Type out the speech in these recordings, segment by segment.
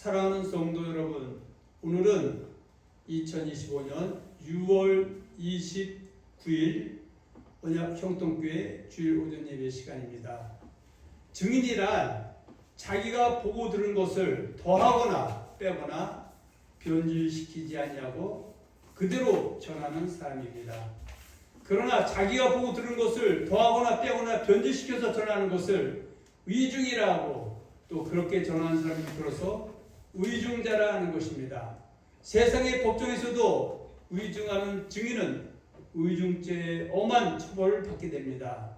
사랑하는 성도 여러분, 오늘은 2025년 6월 29일 언약 형통교회 주일 오전 예배 시간입니다. 증인이란 자기가 보고 들은 것을 더하거나 빼거나 변질시키지 아니하고 그대로 전하는 사람입니다. 그러나 자기가 보고 들은 것을 더하거나 빼거나 변질시켜서 전하는 것을 의중이라고 또 그렇게 전하는 사람이 들어서 의중자라 하는 것입니다. 세상의 법정에서도 의중하는 증인은 의중죄에 엄한 처벌을 받게 됩니다.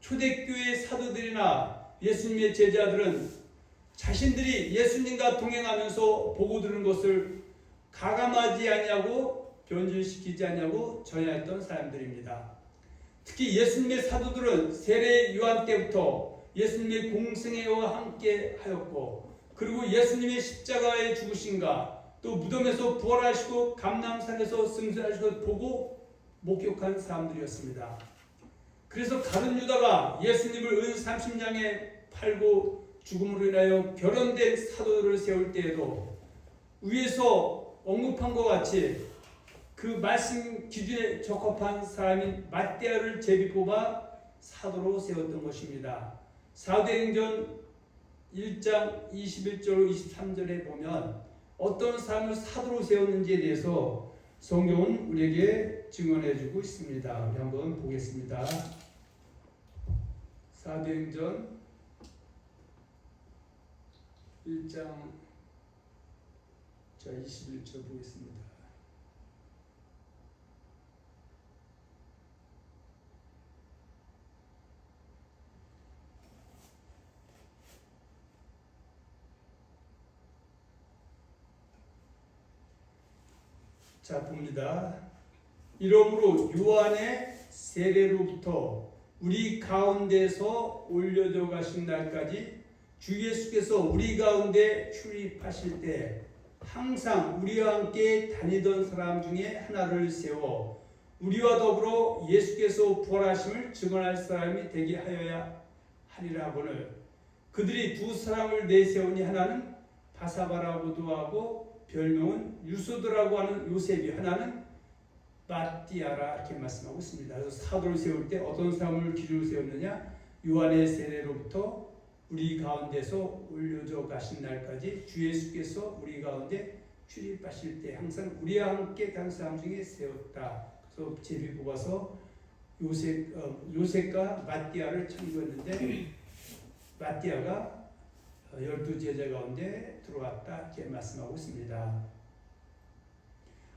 초대교회 사도들이나 예수님의 제자들은 자신들이 예수님과 동행하면서 보고 들은 것을 가감하지 아니하고 변질시키지 아니하고 전하였던 사람들입니다. 특히 예수님의 사도들은 세례 요한 때부터 예수님의 공생애와 함께 하였고, 그리고 예수님의 십자가의 죽으심과 또 무덤에서 부활하시고 감람산에서 승천하시고 보고 목격한 사람들이었습니다. 그래서 가룟 유다가 예수님을 은 30냥에 팔고 죽음으로 인하여 결혼된 사도들을 세울 때에도 위에서 언급한 것 같이 그 말씀 기준에 적합한 사람인 맏대아를 제비 뽑아 사도로 세웠던 것입니다. 사도행전 1장 21절 23절에 보면 어떤 사람을 사도로 세웠는지에 대해서 성경은 우리에게 증언해주고 있습니다. 우리 한번 보겠습니다. 사도행전 1장 21절 보겠습니다. 자, 봅니다. 이러므로 요한의 세례로부터 우리 가운데서 올려져 가신 날까지 주 예수께서 우리 가운데 출입하실 때 항상 우리와 함께 다니던 사람 중에 하나를 세워 우리와 더불어 예수께서 부활하심을 증언할 사람이 되게 하여야 하리라 하거늘 그들이 두 사람을 내세우니 하나는 바사바라고도 하고 별명은 유소드라고 하는 요셉이, 하나는 맏디아라 이렇게 말씀하고 있습니다. 그래서 사도를 세울 때 어떤 사람을 기준으로 세웠느냐? 요한의 세례로부터 우리 가운데서 올려져 가신 날까지 주 예수께서 우리 가운데 출입하실 때 항상 우리와 함께 다른 사람 중에 세웠다. 그래서 제비 뽑아서 요셉과 맏디아를 참고했는데 맏디아가 12제자 가운데 들어왔다 이렇게 말씀하고 있습니다.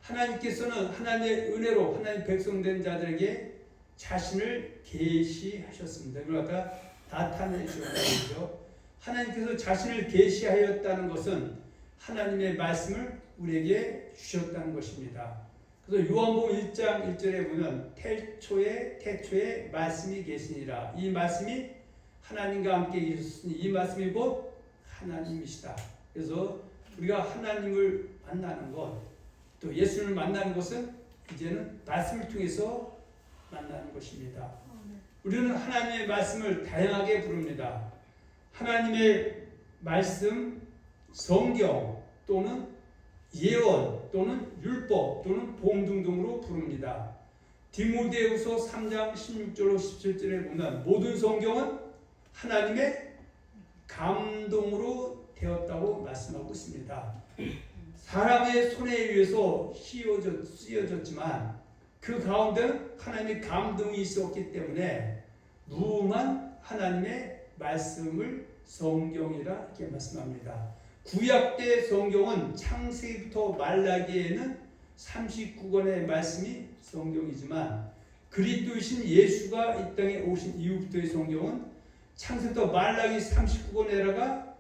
하나님께서는 하나님의 은혜로 하나님 백성된 자들에게 자신을 계시하셨습니다. 이걸 아까 나타내셨죠. 하나님께서 자신을 계시하였다는 것은 하나님의 말씀을 우리에게 주셨다는 것입니다. 그래서 요한복음 1장 1절에 보면 태초에 말씀이 계시니라. 이 말씀이 하나님과 함께 계셨으니 이 말씀이 곧 하나님이시다. 그래서 우리가 하나님을 만나는 것, 또 예수를 만나는 것은 이제는 말씀을 통해서 만나는 것입니다. 우리는 하나님의 말씀을 다양하게 부릅니다. 하나님의 말씀, 성경 또는 예언 또는 율법 또는 복음 등등으로 부릅니다. 디모데후서 3장 16절로 17절에 보면 모든 성경은 하나님의 감동으로 되었다고 말씀하고 있습니다. 사람의 손에 의해서 쓰여졌지만 그 가운데는 하나님의 감동이 있었기 때문에 무음한 하나님의 말씀을 성경이라 이렇게 말씀합니다. 구약 때 성경은 창세기부터 말라기에는 39권의 말씀이 성경이지만 그리스도이신 예수가 이 땅에 오신 이후부터의 성경은 창세부터 말라기 39권에다가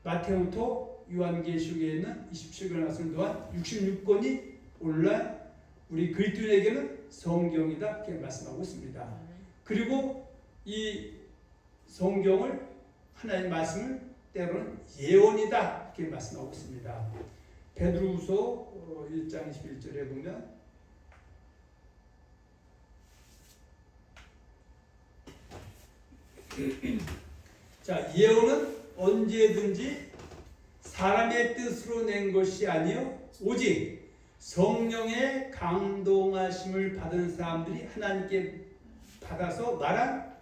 마태부터 요한계시록에는 27권의 말씀 또한 66권이 올라 우리 그리스도인에게는 성경이다 이렇게 말씀하고 있습니다. 그리고 이 성경을 하나님의 말씀을 때로는 예언이다 이렇게 말씀하고 있습니다. 베드로후서 1장 21절에 보면 자, 예언은 언제든지 사람의 뜻으로 낸 것이 아니요 오직 성령의 감동하심을 받은 사람들이 하나님께 받아서 말한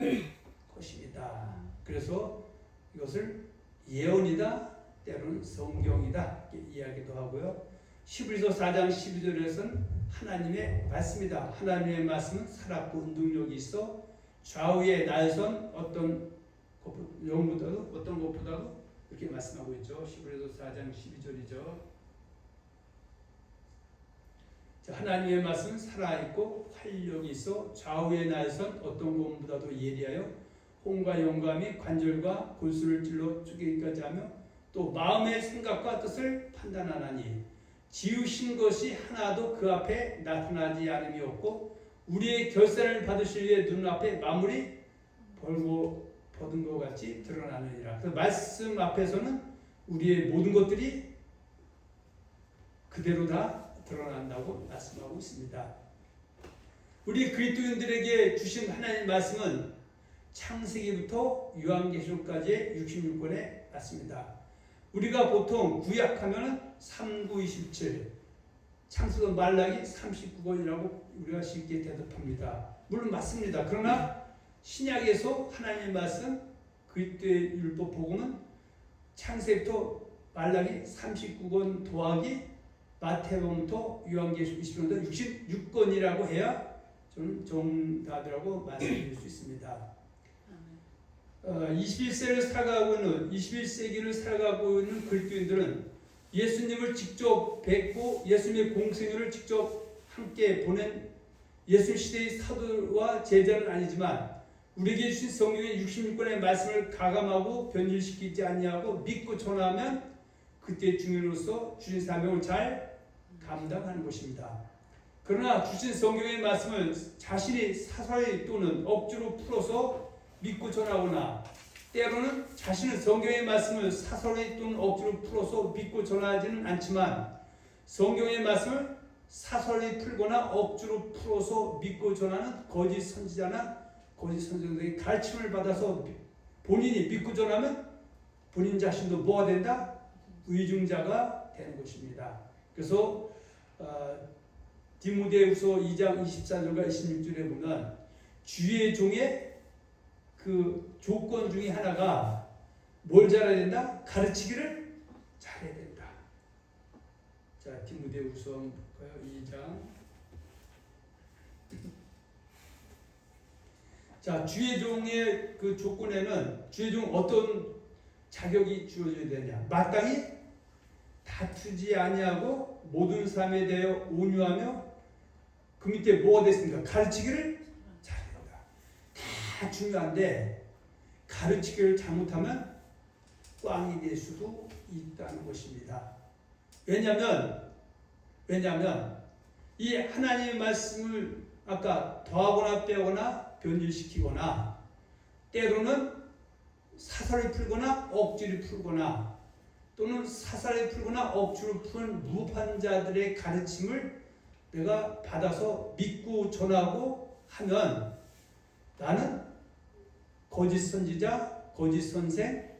것입니다. 그래서 이것을 예언이다, 때로는 성경이다 이렇게 이야기도 하고요. 히브리서 4장 12절에서는 하나님의 말씀이다. 하나님의 말씀은 살았고 운동력이 있어 좌우에 날선 어떤 것보다도 이렇게 말씀하고 있죠. 히브리서 4장 12절이죠. 하나님의 말씀은 살아있고 활력이 있어 좌우에 날선 어떤 것보다도 예리하여 혼과 영감이 관절과 골수를 찔러 쪼개기까지 하며 또 마음의 생각과 뜻을 판단하나니 지으신 것이 하나도 그 앞에 나타나지 않음이 없고 우리의 결산을 받으실 위해 눈앞에 만물이 벗은 것 같이 드러나느니라. 그 말씀 앞에서는 우리의 모든 것들이 그대로 다 드러난다고 말씀하고 있습니다. 우리 그리스도인들에게 주신 하나님의 말씀은 창세기부터 요한계시록까지의 66권에 맞습니다. 우리가 보통 구약하면은 3927, 창세기 말라기 39권이라고 우리가 쉽게 대답합니다. 물론 맞습니다. 그러나 신약에서 하나님의 말씀, 그리스도의 율법 복음은 창세기부터 말라기 39권 더하기 마태복음부터 요한계시록 20권부터 66권이라고 해야 저는 정답이라고 말씀드릴 수 있습니다. 21세기를 살아가고 있는 그리스도인들은 예수님을 직접 뵙고 예수님의 공생애를 직접 함께 보낸 예수 시대의 사도와 제자는 아니지만 우리에게 주신 성경의 66권의 말씀을 가감하고 변질시키지 아니하고 믿고 전하면 그때 중인으로서 주신 사명을 잘 감당하는 것입니다. 그러나 주신 성경의 말씀을 자신이 사사리 또는 억지로 풀어서 믿고 전하거나 때로는 자신은 성경의 말씀을 사설에 또는 억지로 풀어서 믿고 전하지는 않지만 성경의 말씀을 사설에 풀거나 억지로 풀어서 믿고 전하는 거짓 선지자나 거짓 선지자들의 가르침을 받아서 본인이 믿고 전하면 본인 자신도 뭐가 된다? 의중자가 되는 것입니다. 그래서 디모데후서 2장 24절과 26절에 보면 주의 종의 그 조건 중에 하나가 뭘 잘해야 된다? 가르치기를 잘해야 된다. 자, 디모데후서 볼까요? 2장. 자, 주의 종의 그 조건에는 주의 종 어떤 자격이 주어져야 되냐? 마땅히 다투지 아니하고 모든 삶에 대하여 온유하며 그 밑에 뭐가 됐습니까? 가르치기를 잘해야 된다. 다 중요한데 가르치기를 잘못하면 꽝이 될 수도 있다는 것입니다. 왜냐하면 이 하나님의 말씀을 아까 더하거나 빼거나 변질시키거나 때로는 사설을 풀거나 억지를 풀거나 또는 사설을 풀거나 억지를 푸는 무판자들의 가르침을 내가 받아서 믿고 전하고 하면 나는 거짓 선지자, 거짓 선생,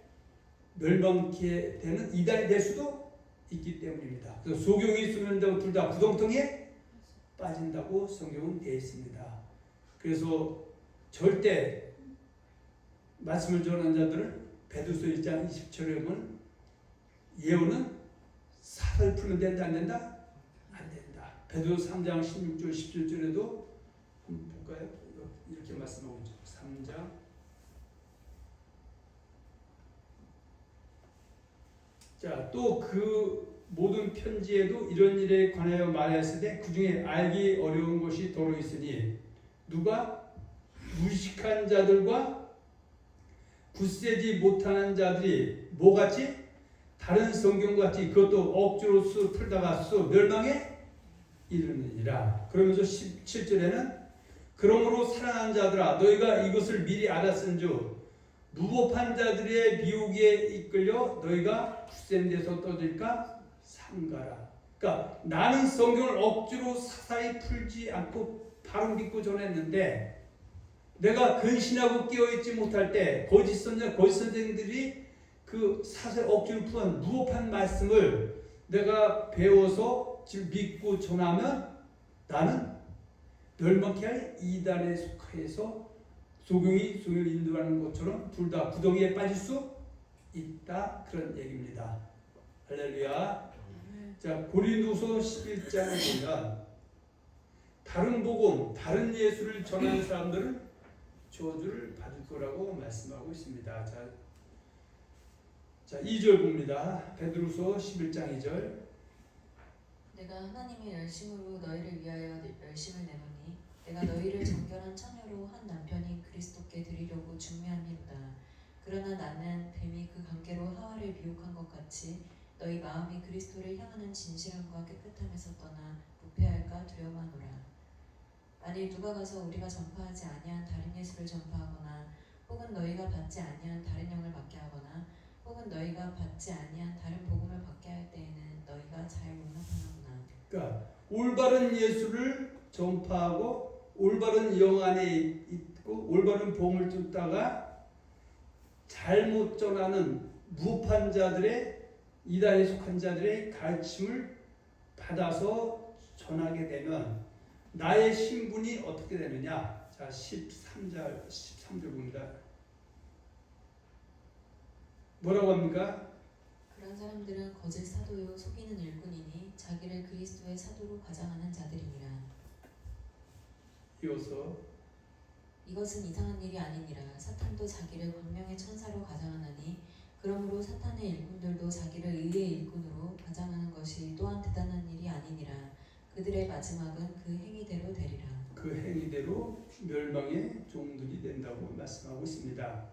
멸망케 되는 이단이 될 수도 있기 때문입니다. 그래서 소경이 있으면 둘 다 구덩텅이에 빠진다고 성경은 되어 있습니다. 그래서 절대 말씀을 전하는 자들은 베드로서 1장 20절에 보면 예언은 사설 풀면 된다 안 된다? 안 된다. 베드로서 3장 16절 17절에도 한번 볼까요? 이렇게 말씀하고 있죠. 3장 자, 또 그 모든 편지에도 이런 일에 관하여 말하였을 때 그 중에 알기 어려운 것이 더러 있으니 누가 무식한 자들과 굳세지 못하는 자들이 뭐같이 다른 성경같이 그것도 억지로 풀다가 멸망에 이르느니라. 그러면서 17절에는 그러므로 사랑하는 자들아 너희가 이것을 미리 알았은즉 무법한 자들의 미혹에 이끌려 너희가 굳센 데서 떠들까 삼가라. 그러니까 나는 성경을 억지로 사사히 풀지 않고 바로 믿고 전했는데 내가 근신하고 깨어있지 못할 때 거짓 선생들이 그 사슬 억지로 푸는 무법한 말씀을 내가 배워서 지금 믿고 전하면 나는 멸망케 할 이단에 속해서 소경이 소경을 인도하는 것처럼 둘 다 구덩이에 빠질 수 있다, 그런 얘기입니다. 할렐루야. 자, 고린도서 11장에 보면 다른 복음, 다른 예수를 전하는 사람들은 저주를 받을 거라고 말씀하고 있습니다. 자 2절 봅니다. 베드로서 11장 2절. 내가 하나님의 열심으로 너희를 위하여 열심을 내노니 내가 너희를 정결한 처녀로 한 남편이 그리스도께 드리려고 중매함이로다. 그러나 나는 뱀이 그 관계로 하와를 미혹한 것 같이 너희 마음이 그리스도를 향하는 진실함과 깨끗함에서 떠나 부패할까 두려워하노라. 만일 누가 가서 우리가 전파하지 아니한 다른 예수를 전파하거나 혹은 너희가 받지 아니한 다른 영을 받게 하거나 혹은 너희가 받지 아니한 다른 복음을 받게 할 때에는 너희가 잘 용납하는구나. 그러니까 올바른 예수를 전파하고 올바른 영 안에 있고 올바른 복음을 쫓다가 잘못 전하는 무판 자들의, 이단에 속한 자들의 가르침을 받아서 전하게 되면 나의 신분이 어떻게 되느냐. 자 13절 봅니다. 뭐라고 합니까? 그런 사람들은 거짓 사도요 속이는 일꾼이니 자기를 그리스도의 사도로 가장하는 자들이니라. 이어서 이것은 이상한 일이 아니니라. 사탄도 자기를 광명의 천사로 가장하나니 그러므로 사탄의 일꾼들도 자기를 의의 일꾼으로 가장하는 것이 또한 대단한 일이 아니니라. 그들의 마지막은 그 행위대로 되리라. 그 행위대로 멸망의 종들이 된다고 말씀하고 있습니다.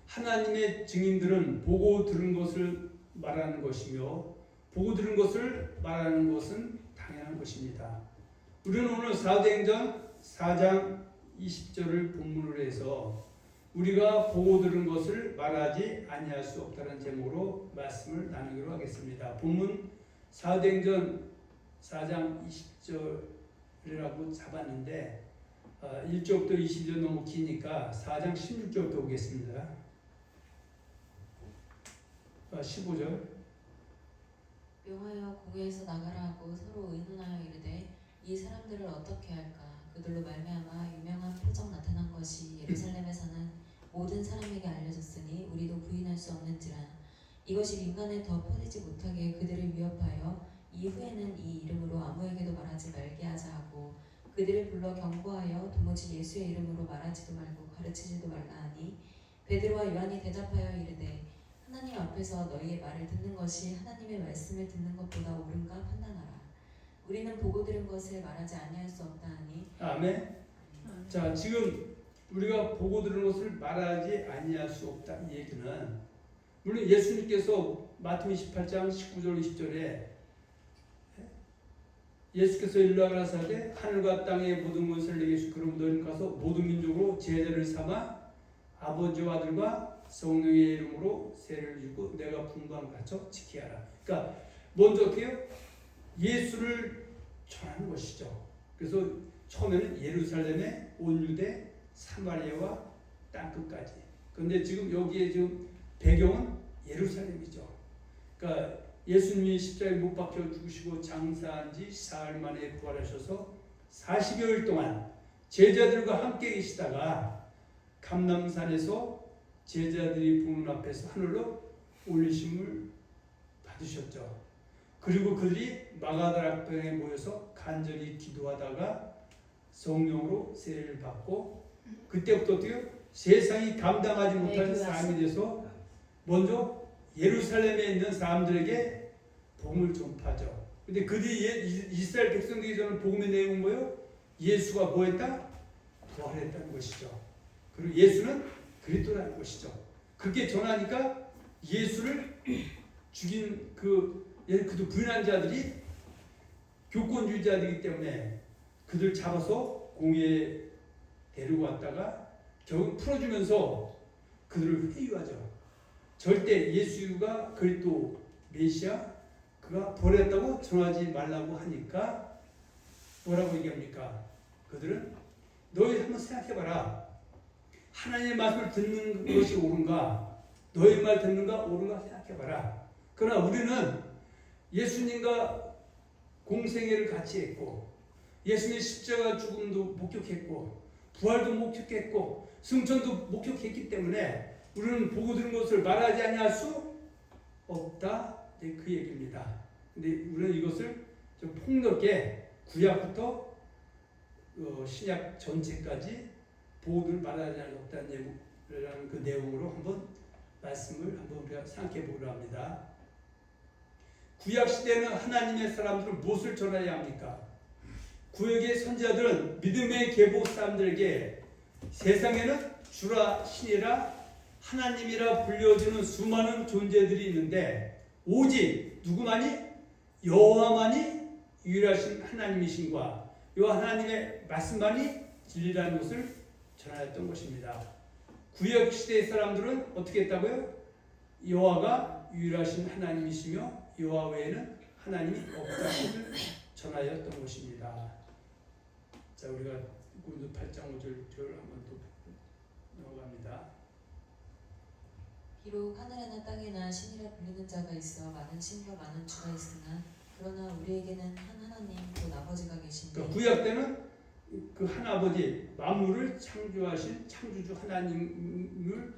하나님의 증인들은 보고 들은 것을 말하는 것이며 보고 들은 것을 말하는 것은 당연한 것입니다. 우리는 오늘 사도행전 4장 20절을 본문으로 해서 우리가 보고 들은 것을 말하지 아니할 수 없다는 제목으로 말씀을 나누기로 하겠습니다. 본문 사도행전 4장 20절이라고 잡았는데 1절부터 20절 너무 기니까 4장 16절부터 보겠습니다. 15절. 명하여 공회에서 나가라 하고 서로 의논하여 이르되 이 사람들을 어떻게 할까. 그들로 말미암아 유명한 표적 나타난 것이 예루살렘에서는 모든 사람에게 알려졌으니 우리도 부인할 수 없는지라. 이것이 민간에 더 퍼지지 못하게 그들을 위협하여 이후에는 이 이름으로 아무에게도 말하지 말게 하자 하고 그들을 불러 경고하여 도무지 예수의 이름으로 말하지도 말고 가르치지도 말라 하니 베드로와 요한이 대답하여 이르되 하나님 앞에서 너희의 말을 듣는 것이 하나님의 말씀을 듣는 것보다 옳은가 판단하라. 우리는 보고 들은 것을 말하지 아니할 수 없다 하니. 아멘. 자, 지금 우리가 보고 들은 것을 말하지 아니할 수 없다, 이 얘기는 물론 예수님께서 마태복음 28장 19절 20절에 예수께서 일러 가라사대 하늘과 땅의 모든 것을 내게 주시고 그럼 너희는 가서 모든 민족으로 제자를 삼아 아버지와 아들과 성령의 이름으로 세례를 주고 내가 분부한 가르쳐 지키게 하라. 그러니까 먼저 어떻게 해요? 예수를 전하는 것이죠. 그래서 처음에는 예루살렘의 온 유대 사마리아와 땅끝까지. 그런데 지금 여기에 지금 배경은 예루살렘이죠. 그러니까 예수님이 십자가에 못 박혀 죽으시고 장사한 지 사흘 만에 부활하셔서 40여일 동안 제자들과 함께 계시다가 감람산에서 제자들이 보는 앞에서 하늘로 올리심을 받으셨죠. 그리고 그들이 마가다락방에 모여서 간절히 기도하다가 성령으로 세례를 받고 그때부터 어떻게 세상이 감당하지 못할 삶이 돼서 먼저 예루살렘에 있는 사람들에게 복음을 전파하죠. 근데 그들이 이스라엘 백성들이 전하는 복음의 내용은 뭐예요? 예수가 뭐했다? 부활했다는 것이죠. 그리고 예수는 그리스도라는 것이죠. 그렇게 전하니까 예수를 죽인 그도 부인한 자들이 교권주의자들이기 때문에 그들 잡아서 공회에 데리고 왔다가 결국 풀어주면서 그들을 회유하죠. 절대 예수가 그리스도 메시아 그가 버렸다고 전하지 말라고 하니까 뭐라고 얘기합니까? 그들은 너희 한번 생각해봐라. 하나님의 말씀을 듣는 것이 옳은가? 너희 말 듣는가 옳은가 생각해봐라. 그러나 우리는 예수님과 공생애를 같이 했고 예수님의 십자가 죽음도 목격했고 부활도 목격했고 승천도 목격했기 때문에 우리는 보고 들은 것을 말하지 아니할 수 없다. 네, 그 얘기입니다. 근데 우리는 이것을 좀 폭넓게 구약부터 신약 전체까지 보고를 말하지 않을 수 없다는 그 내용으로 한번 말씀을 한번 우리가 생각해 보려 합니다. 구약 시대는 하나님의 사람들은 무엇을 전해야 합니까? 구약의 선지자들은 믿음의 계보 사람들에게 세상에는 주라 신이라 하나님이라 불려주는 수많은 존재들이 있는데 오직 누구만이 여호와만이 유일하신 하나님이신과 이 하나님의 말씀만이 진리라는 것을 전하였던 것입니다. 구약 시대의 사람들은 어떻게 했다고요? 여호와가 유일하신 하나님이시며 여호와 외에는 하나님이 없다는 것을 전하였던 것입니다. 자, 우리가 고린도 8장 5절 한번 또 넘어갑니다. 비록 하늘에나 땅에나 신이라 불리는 자가 있어 많은 신과 많은 주가 있으나 그러나 우리에게는 한 하나님 곧 아버지가 계신데 그러니까 구약 때는 그 하나아버지 만물을 창조하신 창조주 하나님을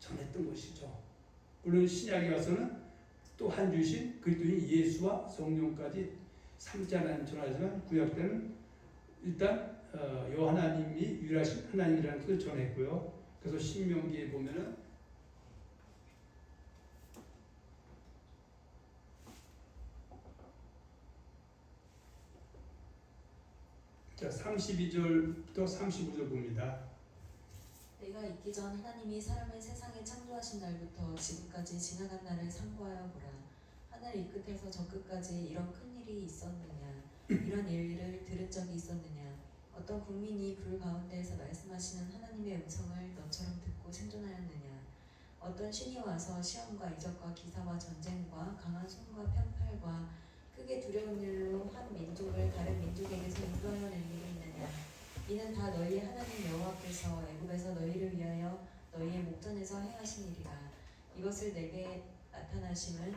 전했던 것이죠. 물론 신약에 와서는 또 한 주신 그리스도인 예수와 성령까지 삼지 하나님 전하지만 구약 때는 일단 요 하나님이 유일하신 하나님이라는 것을 전했고요. 그래서 신명기에 보면은 자 32절부터 35절 봅니다. 내가 있기 전 하나님이 사람을 세상에 창조하신 날부터 지금까지 지나간 날을 상고하여 보라. 하늘 이 끝에서 저 끝까지 이런 큰 일이 있었느냐? 이런 일을 들은 적이 있었느냐? 어떤 국민이 불 가운데에서 말씀하시는 하나님의 음성을 너처럼 듣고 생존하였느냐? 어떤 신이 와서 시험과 이적과 기사와 전쟁과 강한 손과 편팔과 크게 두려운 일로 한 민족을 다른 민족에게서 인도하여 낼 일이 있느냐? 이는 다 너희의 하나님 여호와께서 애굽에서 너희를 위하여 너희의 목전에서 행하신 일이라. 이것을 내게 나타나심은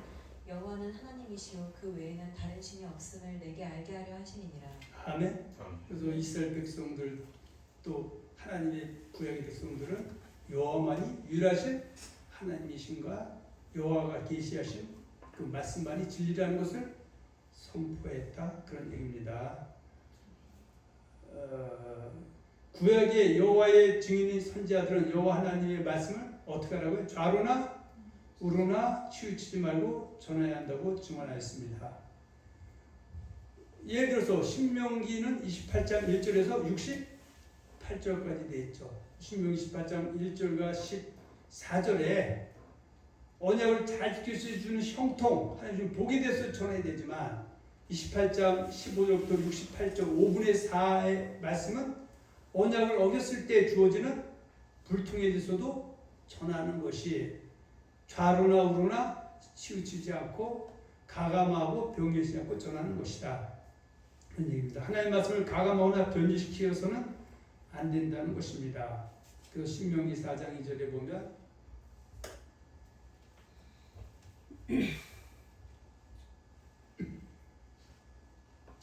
여호와는 하나님이시요 그 외에는 다른 신이 없음을 내게 알게 하려 하시니라. 아멘. 그래서 이스라엘 백성들 또 하나님의 구약의 백성들은 여호와만이 유일하신 하나님이신가 여호와가 계시하신 그 말씀만이 진리라는 것을 선포했다 그런 얘기입니다. 구약의 여호와의 증인인 선지자들은 여호와 하나님의 말씀을 어떻게 하라고요? 좌로나 우로나 치우치지 말고 전해야 한다고 증언하였습니다. 예를 들어서 신명기는 28장 1절에서 68절까지 되어 있죠. 신명기 28장 1절과 14절에 언약을 잘 지킬 수 있는 형통, 하나님 복에 대해서 전해야 되지만 28장 15절부터 68절 5분의 4의 말씀은 언약을 어겼을 때 주어지는 불통에 대해서도 전하는 것이 좌로나 우로나 치우치지 않고 가감하고 변개시지 않고 전하는 것이다. 그런 얘기입니다. 하나님의 말씀을 가감하거나 변질시켜서는 안 된다는 것입니다. 그래서 신명기 4장 2절에 보면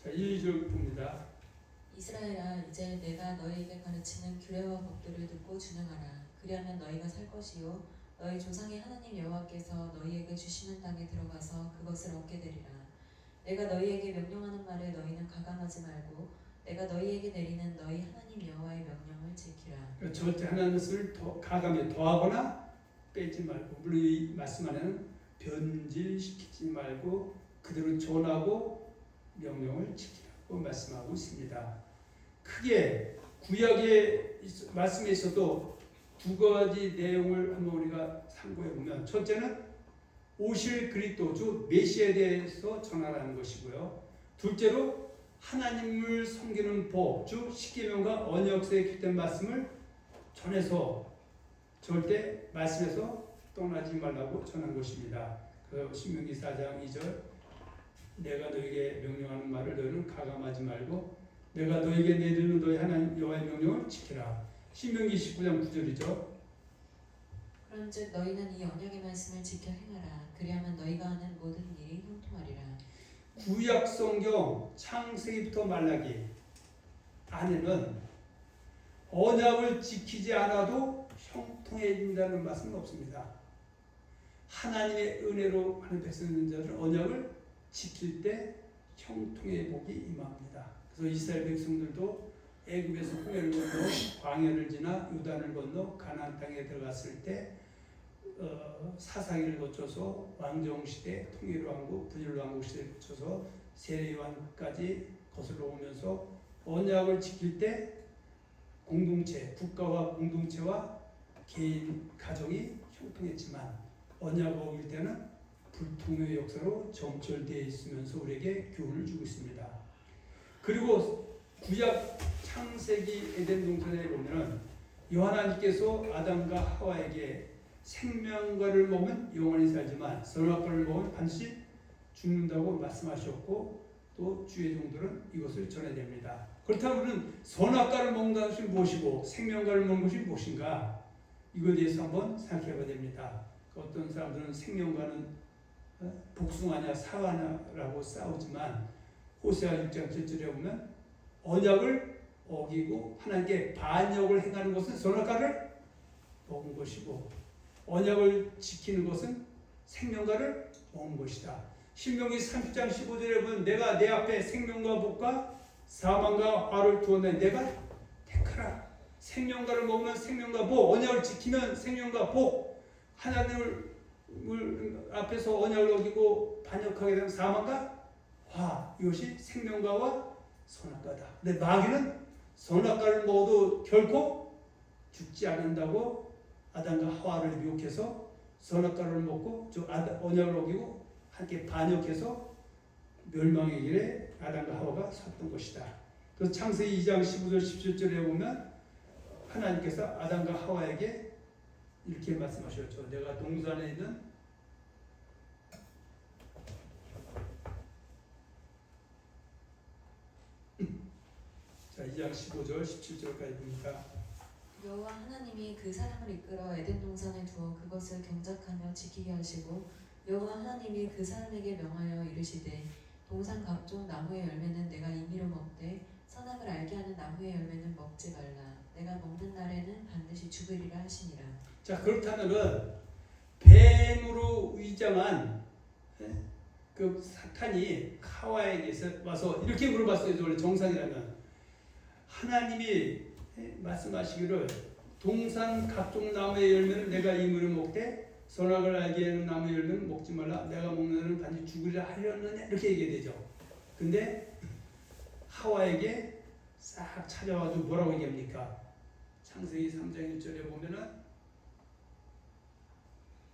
자 1, 2절 봅니다. 이스라엘아 이제 내가 너희에게 가르치는 규례와 법들을 듣고 준행하라. 그리하면 너희가 살 것이요 너희 조상의 하나님 여호와께서 너희에게 주시는 땅에 들어가서 그것을 얻게 되리라. 내가 너희에게 명령하는 말에 너희는 가감하지 말고 내가 너희에게 내리는 너희 하나님 여호와의 명령을 지키라. 절대 하나님을 가감에 더하거나 빼지 말고 물론 이 말씀 안에는 변질시키지 말고 그대로 전하고 명령을 지키라고 말씀하고 있습니다. 크게 구약의 말씀에 있어도 두 가지 내용을 한번 우리가 참고해 보면 첫째는 오실 그리스도 주 메시아에 대해서 전하라는 것이고요. 둘째로 하나님을 섬기는 법, 즉 십계명과 언약서에 기록된 말씀을 전해서 절대 말씀에서 떠나지 말라고 전한 것입니다. 그 신명기 4장 2절 내가 너에게 명령하는 말을 너희는 가감하지 말고 내가 너에게 내리는 너희 하나님 여호와의 명령을 지키라. 신명기 19장 9절이죠. 그런즉 너희는 이 언약의 말씀을 지켜 행하라. 그리하면 너희가 하는 모든 일이 형통하리라. 구약 성경 창세기부터 말라기 안에는 언약을 지키지 않아도 형통해진다는 말씀은 없습니다. 하나님의 은혜로 하는 백성들은 언약을 지킬 때 형통의 복이 임합니다. 그래서 이스라엘 백성들도 애굽에서 홍해를 건너 광야를 지나 요단을 건너 가나안 땅에 들어갔을 때 사사기를 거쳐서 왕정시대, 통일왕국, 분열왕국 시대를 거쳐서 세례요한까지 거슬러 오면서 언약을 지킬 때 공동체, 국가와 공동체와 개인, 가정이 형통했지만 언약을 어길 때는 불통의 역사로 점철되어 있으면서 우리에게 교훈을 주고 있습니다. 그리고 구약 창세기 에덴 동산에 보면 하나님께서 아담과 하와에게 생명과를 먹으면 영원히 살지만 선악과를 먹으면 반드시 죽는다고 말씀하셨고 또 주의 종들은 이것을 전해야 됩니다. 그렇다면 우리는 선악과를 먹는다는 것이 무엇이고 생명과를 먹는 것이 무엇인가? 이거에 대해서 한번 생각해 봐야 됩니다. 어떤 사람들은 생명과는 복숭아냐 사과냐라고 싸우지만 호세아 6장 7절에 보면 언약을 어기고 하나님께 반역을 행하는 것은 선악과를 먹은 것이고 언약을 지키는 것은 생명과를 먹은 것이다. 신명기 30장 15절에 보면 내가 내 앞에 생명과 복과 사망과 화를 두었나니 내가 택하라. 생명과를 먹으면 생명과 복, 언약을 지키면 생명과 복, 하나님을 앞에서 언약을 어기고 반역하게 되면 사망과 화, 이것이 생명과와 선악과다. 근데 마귀는 선악과를 먹어도 결코 죽지 않는다고 아담과 하와를 미혹해서 선악과를 먹고 언약을 어기고 함께 반역해서 멸망의 길에 아담과 하와가 섰던 것이다. 그래서 창세기 2장 15절 17절에 보면 하나님께서 아담과 하와에게 이렇게 말씀하셨죠. 내가 동산에 있는 자 2장 15절 17절까지 보니까 여호와 하나님이 그 사람을 이끌어 에덴 동산에 두어 그것을 경작하며 지키게 하시고 여호와 하나님이 그 사람에게 명하여 이르시되 동산 각종 나무의 열매는 내가 임의로 먹되 선악을 알게 하는 나무의 열매는 먹지 말라. 내가 먹는 날에는 반드시 죽으리라 하시니라. 자 그렇다면은 뱀으로 위장한 그 사탄이 하와에게 와서 이렇게 물어봤어요. 원래 정상이라면 하나님이 말씀하시기를 동산 각종 나무의 열매는 내가 임의로 먹되 선악을 알게 하는 나무의 열매는 먹지 말라. 내가 먹는 날은 반드시 죽으리라 하려느냐 이렇게 얘기되죠. 근데 하와에게 싹 찾아와서 뭐라고 얘기합니까? 창세기 3장 1절에 보면은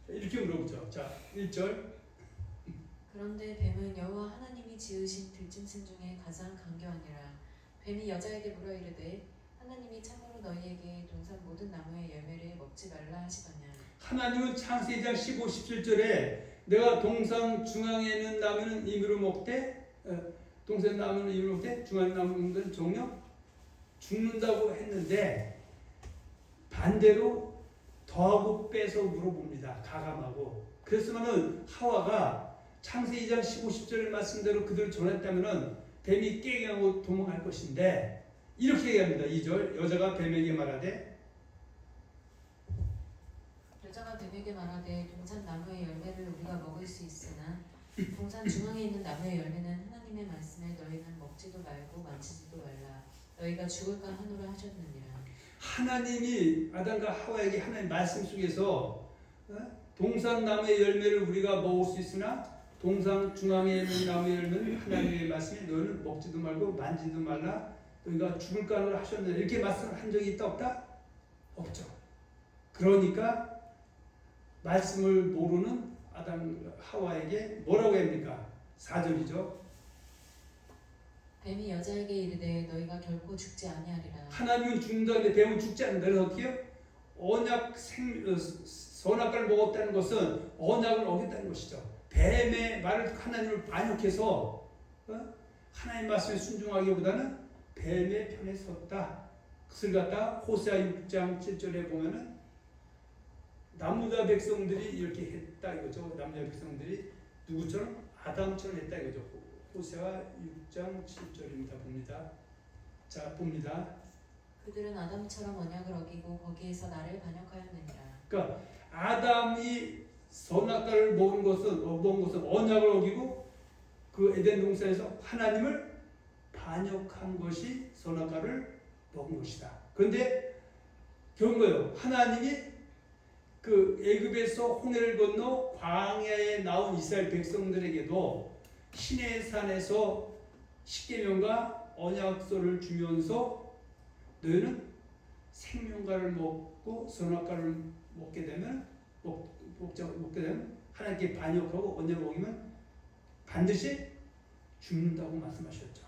이렇게 물어보죠. 자 1절 그런데 뱀은 여호와 하나님이 지으신 들짐승 중에 가장 강교하니라. 뱀이 여자에게 물어 이르되 하나님이 참으로 너희에게 동산 모든 나무의 열매를 먹지 말라 하시더냐. 하나님은 창세기 2장 15, 17절에 내가 동산 중앙에 있는 나무는 임의로 먹되 동산 나무는 임의로 먹되 중앙에 나무는 정령 죽는다고 했는데 반대로 더하고 빼서 물어봅니다. 가감하고. 그랬으면은 하와가 창세기 2장 15, 10절 말씀대로 그들을 전했다면은 뱀이 깨갱하고 도망할 것인데 이렇게 얘기합니다. 2절 여자가 뱀에게 말하되 동산 나무의 열매를 우리가 먹을 수 있으나 동산 중앙에 있는 나무의 열매는 하나님의 말씀에 너희는 먹지도 말고 만지지도 말라. 너희가 죽을까 하노라 하셨느니라. 하나님이 아담과 하와에게 하나님 말씀 속에서 동산 나무의 열매를 우리가 먹을 수 있으나 동산 중앙에 있는 나무의 열매는 하나님의 말씀에 너희는 먹지도 말고 만지도 말라. 너희가 죽을까 하노라 하셨느니라. 이렇게 말씀한 적이 있다 없다? 없죠. 그러니까 말씀을 모르는 아담 하와에게 뭐라고 합니까? 4절이죠. 뱀이 여자에게 이르되 너희가 결코 죽지 아니하리라. 하나님은 죽는다는데 뱀은 죽지 않는다. 그래서 어떻게요? 선악과를 먹었다는 것은 언약을 어겼다는 것이죠. 뱀의 말을 하나님을 반역해서 하나님 말씀에 순종하기보다는 뱀의 편에 섰다. 그것을 갖다 호세아 6장 7절에 보면은 남유다 백성들이 이렇게 했다 이거죠. 남유다 백성들이 누구처럼? 아담처럼 했다 이거죠. 호세아 6장 7절입니다. 봅니다. 자, 봅니다. 그들은 아담처럼 언약을 어기고 거기에서 나를 반역하였느니라. 그러니까 아담이 선악과를 먹은 것은 언약을 어기고 그 에덴 동산에서 하나님을 반역한 것이 선악과를 먹은 것이다. 그런데 결국 뭐예요? 하나님이 그 애굽에서 홍해를 건너 광야에 나온 이스라엘 백성들에게도 시내산에서 십계명과 언약서를 주면서 너희는 생명과를 먹고 선악과를 먹게 되면 하나님께 반역하고 언약을 어기면 반드시 죽는다고 말씀하셨죠.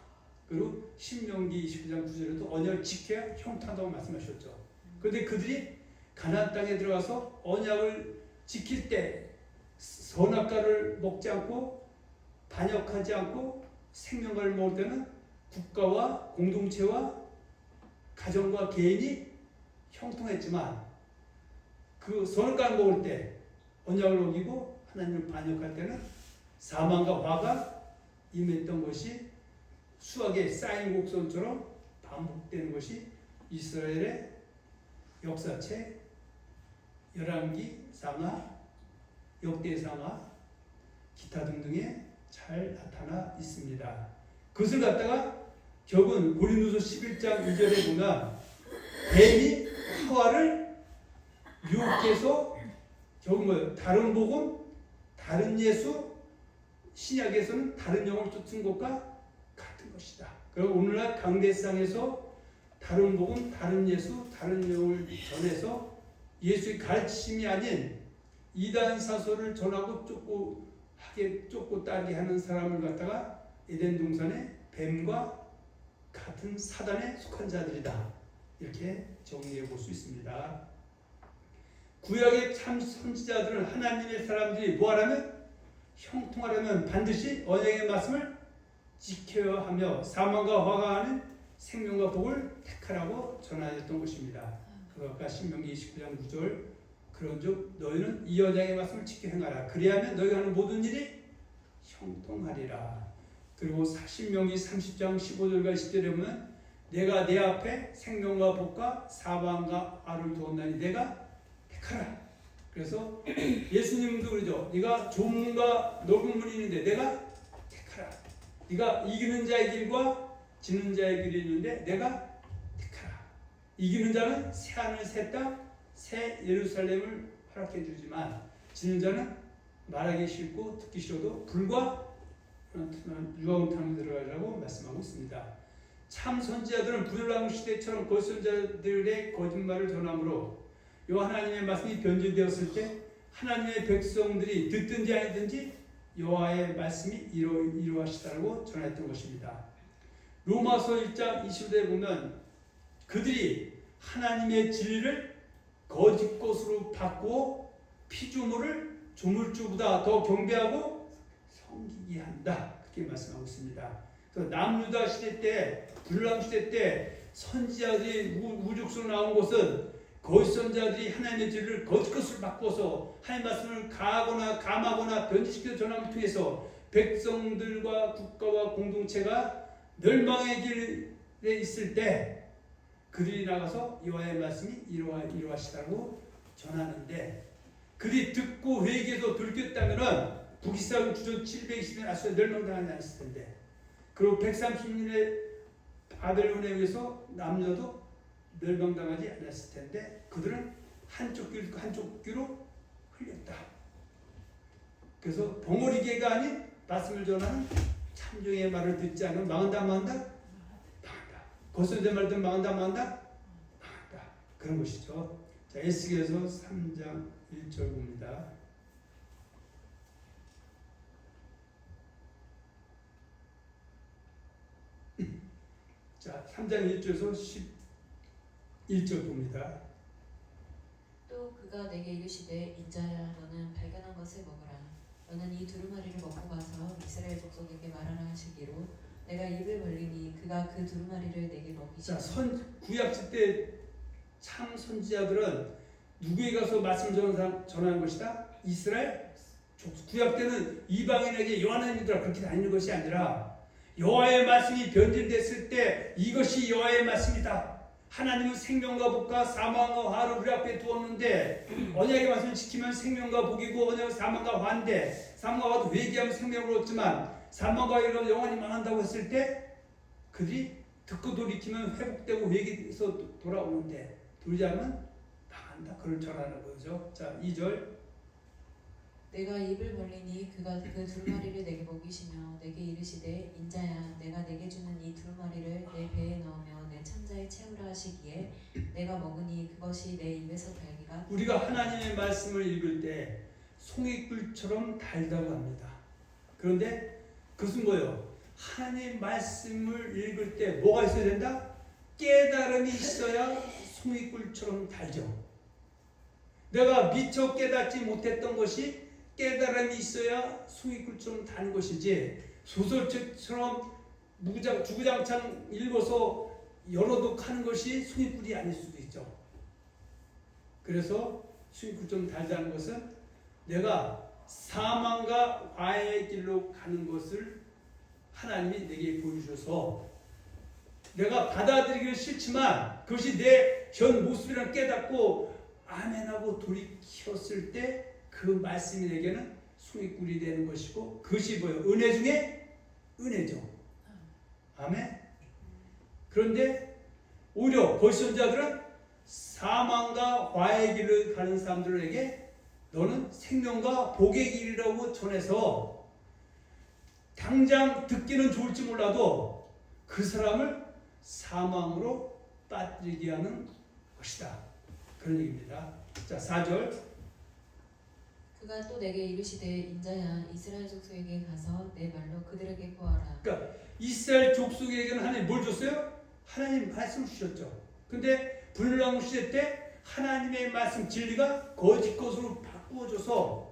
그리고 신명기 29장 9절에도 언약을 지켜야 형통한다고 말씀하셨죠. 그런데 그들이 가나안 땅에 들어가서 언약을 지킬 때 선악과를 먹지 않고 반역하지 않고 생명과를 먹을 때는 국가와 공동체와 가정과 개인이 형통했지만 그 선악과를 먹을 때 언약을 어기고 하나님을 반역할 때는 사망과 화가 임했던 것이 수학에 쌓인 곡선처럼 반복되는 것이 이스라엘의 역사책 열왕기 상하, 역대상하, 기타 등등에 잘 나타나 있습니다. 그것을 갖다가 결국은 고린도서 11장 2절에 보면 뱀이 하와를 유혹해서 결국 뭐예요? 다른 복음, 다른 예수, 신약에서는 다른 영을 쫓은 것과 같은 것이다. 그리고 오늘날 강대상에서 다른 복음, 다른 예수, 다른 영을 전해서 예수의 가르침이 아닌 이단 사설을 전하고 쫓고 따르게 하는 사람을 갖다가 에덴 동산의 뱀과 같은 사단에 속한 자들이다. 이렇게 정리해 볼 수 있습니다. 구약의 참 선지자들은 하나님의 사람들이 뭐하라면 형통하려면 반드시 언약의 말씀을 지켜야 하며 사망과 화가 하는 생명과 복을 택하라고 전하였던 것입니다. 그가 신명기 29장 9절 그런즉 너희는 이 언약의 말씀을 지켜 행하라. 그리하면 너희가 하는 모든 일이 형통하리라. 그리고 신명기 30장 15절과 10절에 보면 내가 내 앞에 생명과 복과 사망과 화를 두었나니 내가 택하라. 그래서 예수님도 그러죠. 네가 좁은 문과 넓은 문이 있는데 내가 택하라. 네가 이기는 자의 길과 지는 자의 길이 있는데 내가 택하라. 이기는 자는 새 하늘 새 땅 새 예루살렘을 허락해 주지만 지는 자는 말하기 싫고 듣기 싫어도 불과 유황탕에 들어가라고 말씀하고 있습니다. 참 선지자들은 부들랑 시대처럼 거짓선자들의 거짓말을 전함으로 요 하나님의 말씀이 변질되었을 때 하나님의 백성들이 듣든지 아니든지 여호와의 말씀이 이루어지다라고 전했던 것입니다. 로마서 1장 20절에 보면 그들이 하나님의 진리를 거짓 것으로 바꾸어 피조물을 조물주보다 더 경배하고 섬기게 한다. 그렇게 말씀하고 있습니다. 그래서 남유다 시대 때, 불랑 시대 때 선지자들이 우죽순으로 나온 것은 거짓 선지자들이 하나님의 진리를 거짓 것으로 바꿔서 하나님의 말씀을 감하거나 변질시켜 전함을 통해서 백성들과 국가와 공동체가 멸망의 길에 있을 때 그들이 나가서 여호와의 말씀이 이루어지다고 전하는데 그들이 듣고 회개해서 돌이켰다면 북이스라엘 주전 720년 아수르에 멸망당하지 않았을 텐데 그리고 130년의 바벨론에 의해서 남녀도 멸망당하지 않았을 텐데 그들은 한쪽 귀로 흘렸다. 그래서 벙어리개가 아닌 말씀을 전하는 참종의 말을 듣지 않으면 망한다. 거짓된 말 듣면 망한다. 그런 것이죠. 자, 에스겔서 3장 1절 봅니다. 자, 3장 1절에서 11절 봅니다. 또 그가 내게 이르시되 인자야 너는 발견한 것을 먹으라. 너는 이 두루마리를 먹고 가서 이스라엘 족속에게 말하라 하시기로 내가 입을 벌리니 그가 그 두루마리를 내게 먹이시라. 자, 구약시 때 참 선지자들은 누구에게 가서 말씀 전하는 것이다? 이스라엘 구약 때는 이방인에게 요한의 믿으라 그렇게 다니는 것이 아니라 여호와의 말씀이 변질됐을 때 이것이 여호와의 말씀이다. 하나님은 생명과 복과 사망과 화를 우리 앞에 두었는데 언약의 말씀을 지키면 생명과 복이고 언약은 사망과 화인데 사망과 화도 회개하면 생명을 얻지만 사망과 화를 영원히 망한다고 했을 때 그들이 듣고 돌이키면 회복되고 회개해서 돌아오는데 돌지 않으면 망한다. 그걸 전하는 거죠. 자, 2절. 내가 입을 벌리니 그가 그 두루마리를 내게 먹이시며 내게 이르시되 인자야 내가 내게 주는 이 두루마리를 내 배에 넣으며 내 창자에 채우라 하시기에 내가 먹으니 그것이 내 입에서 달기가 우리가 하나님의 말씀을 읽을 때 송이꿀처럼 달다고 합니다. 그런데 그것은 뭐예요? 하나님의 말씀을 읽을 때 뭐가 있어야 된다? 깨달음이 있어야 송이꿀처럼 달죠. 내가 미처 깨닫지 못했던 것이 깨달음이 있어야 송이꿀처럼 다는 것이지 소설책처럼 주구장창 읽어서 열어독 하는 것이 송이꿀이 아닐 수도 있죠. 그래서 송이꿀처럼 달다는 것은 내가 사망과 화해의 길로 가는 것을 하나님이 내게 보여주셔서 내가 받아들이기는 싫지만 그것이 내 현 모습이라는 깨닫고 아멘하고 돌이켰을 때 그 말씀이 내게는 송이꿀이 되는 것이고 그것이 뭐예요? 은혜 중에 은혜죠. 아멘. 그런데 오히려 벌선자들은 사망과 화의 길을 가는 사람들에게 너는 생명과 복의 길이라고 전해서 당장 듣기는 좋을지 몰라도 그 사람을 사망으로 빠뜨리게 하는 것이다. 그런 얘기입니다. 자, 4절. 그가 또 내게 이르시되 인자야 이스라엘 족속에게 가서 내 말로 그들에게 고하라. 그러니까 이스라엘 족속에게는 하나님 뭘 줬어요? 하나님 말씀을 주셨죠. 근데 분란왕 시대 때 하나님의 말씀 진리가 거짓 것으로 바꾸어져서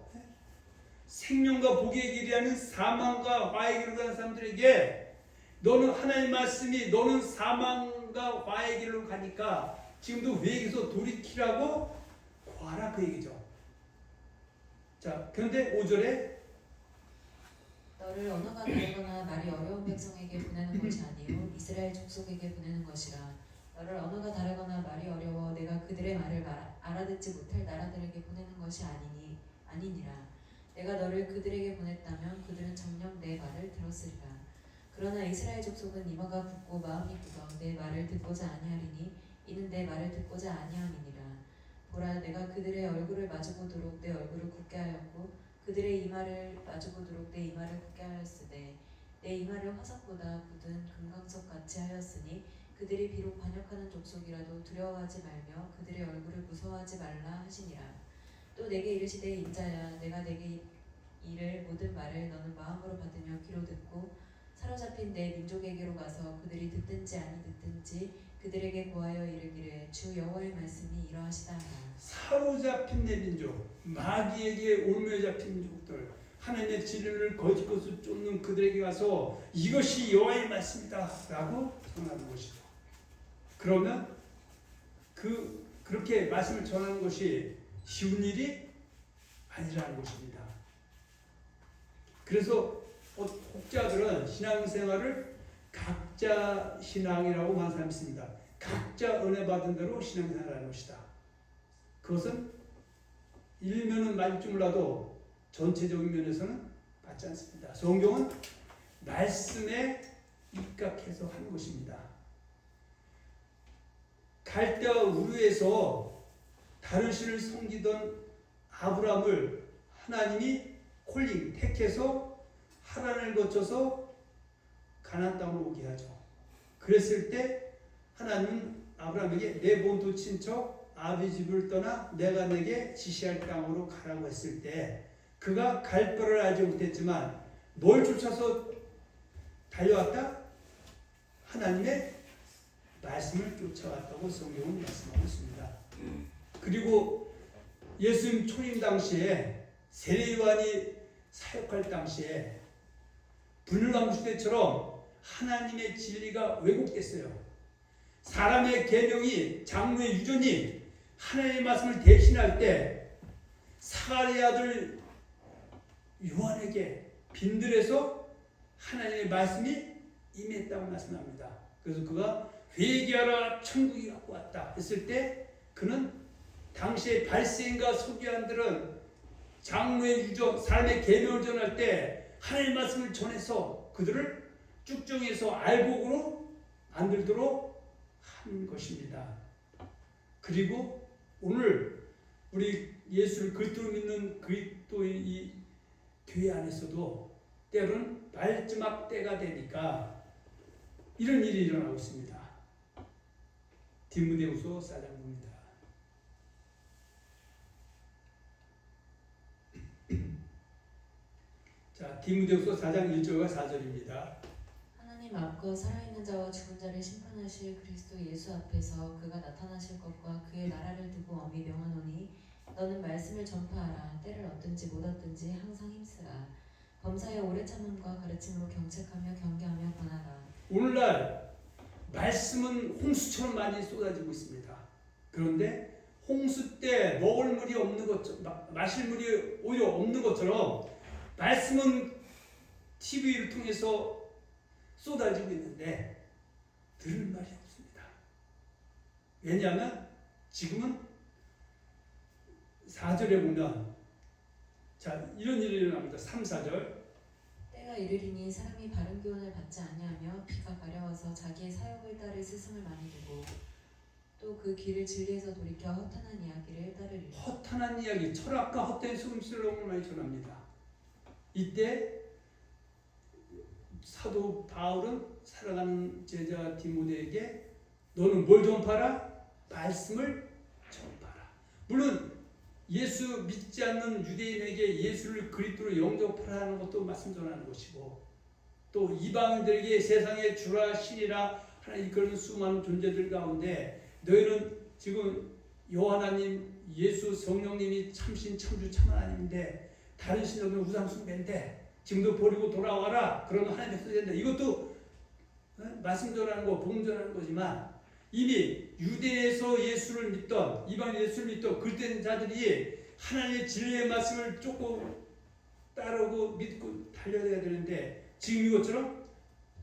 생명과 복의 길이라는 사망과 화의 길로 가는 사람들에게 너는 하나님의 말씀이 너는 사망과 화의 길로 가니까 지금도 회개해서 돌이키라고 구하라 그 얘기죠. 자, 그런데 5절에 너를 언어가 다르거나 말이 어려운 백성에게 보내는 것이 아니요 이스라엘 족속에게 보내는 것이라. 너를 언어가 다르거나 말이 어려워 내가 그들의 말을 알아듣지 못할 나라들에게 보내는 것이 아니니라. 내가 너를 그들에게 보냈다면 그들은 정녕 내 말을 들었으리라. 그러나 이스라엘 족속은 이마가 붓고 마음이 굳어 내 말을 듣고자 아니하리니 이는 내 말을 듣고자 아니함이니라. 보라 내가 그들의 얼굴을 마주보도록 내 얼굴을 굳게 하였고 그들의 이마를 마주보도록 내 이마를 굳게 하였으되 내 이마를 화석보다 굳은 금강석 같이 하였으니 그들이 비록 반역하는 족속이라도 두려워하지 말며 그들의 얼굴을 무서워하지 말라 하시니라. 또 내게 이르시되 인자야 내가 내게 이를 모든 말을 너는 마음으로 받으며 귀로 듣고 사로잡힌 내 민족에게로 가서 그들이 듣든지 아니 듣든지 그들에게 고하여 이르기를 주 여호와의 말씀이 이러하시다 하라. 사로잡힌 내 민족, 마귀에게 올며 잡힌 민족들, 하나님의 진리를 거짓 것을 쫓는 그들에게 가서 이것이 여호와의 말씀이다 라고 전하는 것이죠. 그러면 그렇게 말씀을 전하는 것이 쉬운 일이 아니라는 것입니다. 그래서 혹자들은 신앙생활을 각자 신앙이라고 말하는 사람이 있습니다. 각자 은혜 받은 대로 신앙생활을 하는 것이다. 그것은 일면은 맞을 줄 몰라도 전체적인 면에서는 맞지 않습니다. 성경은 말씀에 입각해서 하는 것입니다. 갈대와 우르에서 다른 신을 섬기던 아브라함을 하나님이 택해서 하란을 거쳐서 가나안 땅으로 오게 하죠. 그랬을 때 하나님은 아브라함에게 내 본토 친척 아비 집을 떠나 내가 내게 지시할 땅으로 가라고 했을 때 그가 갈 바를 알지 못했지만 뭘 쫓아서 달려왔다? 하나님의 말씀을 쫓아왔다고 성경은 말씀하고 있습니다. 그리고 예수님 초림 당시에 세례요한이 사역할 당시에 분열왕 시대처럼 하나님의 진리가 왜곡됐어요. 사람의 계명이 장로의 유전이 하나님의 말씀을 대신할 때 사가랴의 아들 요한에게 빈들에서 하나님의 말씀이 임했다고 말씀합니다. 그래서 그가 회개하라 천국이 갖고 왔다 했을 때 그는 당시에 발생과 서기관들은 장로의 유적, 사람의 계명을 전할 때 하나님의 말씀을 전해서 그들을 쭉정해서 알곡으로 만들도록 한 것입니다. 그리고 오늘 우리 예수를 그리스도로 믿는 그리스도의 이 교회 안에서도 때로는 마지막 때가 되니까 이런 일이 일어나고 있습니다. 디모데후서 4장입니다. 자, 디모데후서 4장 1절과 4절입니다. 하나님 앞과 살아있는 자와 죽은 자를 심판하실 그리스도 예수 앞에서 그가 나타나실 것과 그의 나라를 두고 엄히 명하노니 너는 말씀을 전파하라. 때를 얻든지 못 얻든지 항상 힘쓰라. 범사에 오래 참음과 가르침으로 경책하며 경계하며 권하라. 오늘날 말씀은 홍수처럼 많이 쏟아지고 있습니다. 그런데 홍수 때 먹을 물이 없는 것처럼, 마실 물이 오히려 없는 것처럼 말씀은 TV를 통해서 쏟아지고 있는데 들을 말이 없습니다. 왜냐하면 지금은 4절에 보면 자 이런 일이 일어납니다. 3, 4절 때가 이르리니 사람이 바른 교훈을 받지 아니하며 비가 가려워서 자기의 사욕을 따를 스승을 많이 두고 또 그 길을 진리에서 돌이켜 허탄한 이야기를 따르리라. 허탄한 이야기, 철학과 헛된 소금슬렁을 많이 전합니다. 이때 사도 바울은 사랑하는 제자 디모데에게 너는 뭘 전파라? 말씀을 전파라. 물론 예수 믿지 않는 유대인에게 예수를 그리스도로 영접하라 하는 것도 말씀 전하는 것이고 또 이방인들에게 세상의 주라 신이라 하나님 그런 수많은 존재들 가운데 너희는 지금 요하나님 예수 성령님이 참신 참주 참 하나님인데 다른 신들은 우상숭배인데 지금도 버리고 돌아와라. 그러면 하나님의 뜻이 된다. 이것도 말씀 전하는 거, 복음 전하는 거지만 이미 유대에서 예수를 믿던 이방인 예수를 믿던 그때 자들이 하나님의 진리의 말씀을 조금 따르고 믿고 달려야 되는데 지금 이것처럼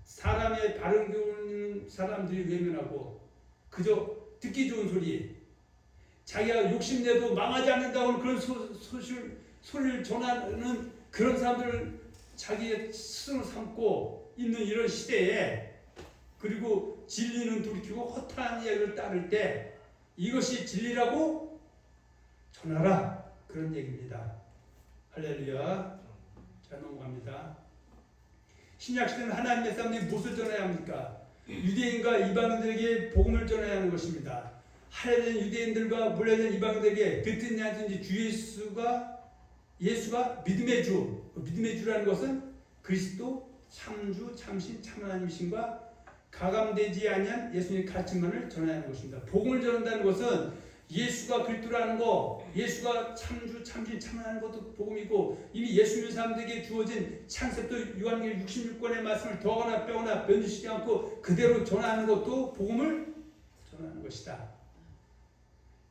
사람의 바른 교훈 사람들이 외면하고 그저 듣기 좋은 소리 자기가 욕심내도 망하지 않는다고 그런 소리를 전하는 그런 사람들을 자기의 스승으로 삼고 있는 이런 시대에 그리고 진리는 돌이키고 허탄한 이야기를 따를 때 이것이 진리라고 전하라 그런 얘기입니다. 할렐루야. 자 넘어갑니다. 신약시대는 하나님의 사람들이 무엇을 전해야 합니까? 유대인과 이방인들에게 복음을 전해야 하는 것입니다. 하려는 유대인들과 몰려든 이방인들에게 듣든지 않든지 주 예수가 믿음의 주, 믿음의 주라는 것은 그리스도 참주 참신 참하나님이신과 가감되지 아니한 예수님의 가르침만을 전해야 하는 것입니다. 복음을 전한다는 것은 예수가 그리스도라는 거, 예수가 참주 참신 참하는 것도 복음이고 이미 예수 믿는 사람들에게 주어진 창세부터 요한계시록 66권의 말씀을 더하거나 빼거나 변주시키지 않고 그대로 전하는 것도 복음을 전하는 것이다.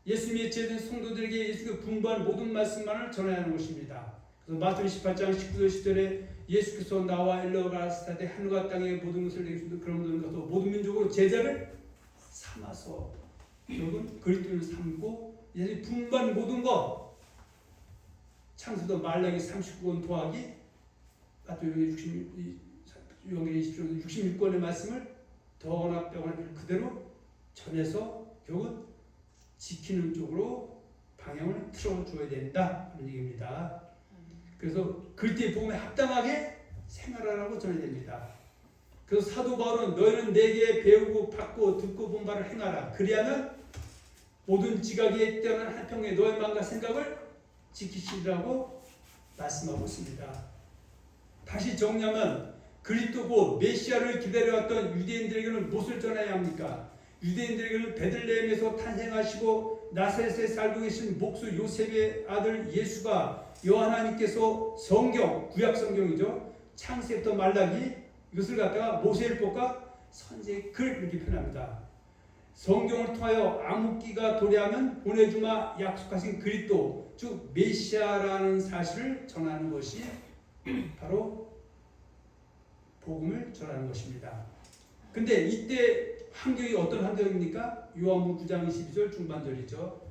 예수님의 제된 성도들에게 예수가 분부한 모든 말씀만을 전해야 하는 것입니다. 그래서 마태복음 18장 19절 10절에 예수께서 나와 일러 가라사대 하늘과 땅의 모든 것을 내게 주시고 그런 것도 모든 민족으로 제자를 삼아서 결국은 그리스도를 삼고 예수님 분부한 모든 것 창세도 말라기 39권 더하기 마태복음 66권의 말씀을 더하거나 빼거나 그대로 전해서 결국은 지키는 쪽으로 방향을 틀어줘야 된다 그런 얘기입니다. 그래서 그리스도의 복음에 합당하게 생활하라고 전해야 됩니다. 그래서 사도 바울은 너희는 내게 배우고 받고 듣고 본 바를 행하라. 그리하면 모든 지각에 뛰어난 한평에 너의 마음과 생각을 지키시라고 말씀하고 있습니다. 다시 정리하면 그리스도고 메시아를 기다려왔던 유대인들에게는 무엇을 전해야 합니까? 유대인들에게는 베들레헴에서 탄생하시고 나사렛에 살고 계신 목수 요셉의 아들 예수가 여하나님께서 성경, 구약 성경이죠. 창세부터 말라기 이것을 갖다가 모세율법과 선지의 글 이렇게 표현합니다. 성경을 통하여 암흑기가 도래하면 보내주마 약속하신 그리스도 즉 메시아라는 사실을 전하는 것이 바로 복음을 전하는 것입니다. 근데 이때 환경이 어떤 환경입니까? 요한복음 9장 22절 중반절이죠.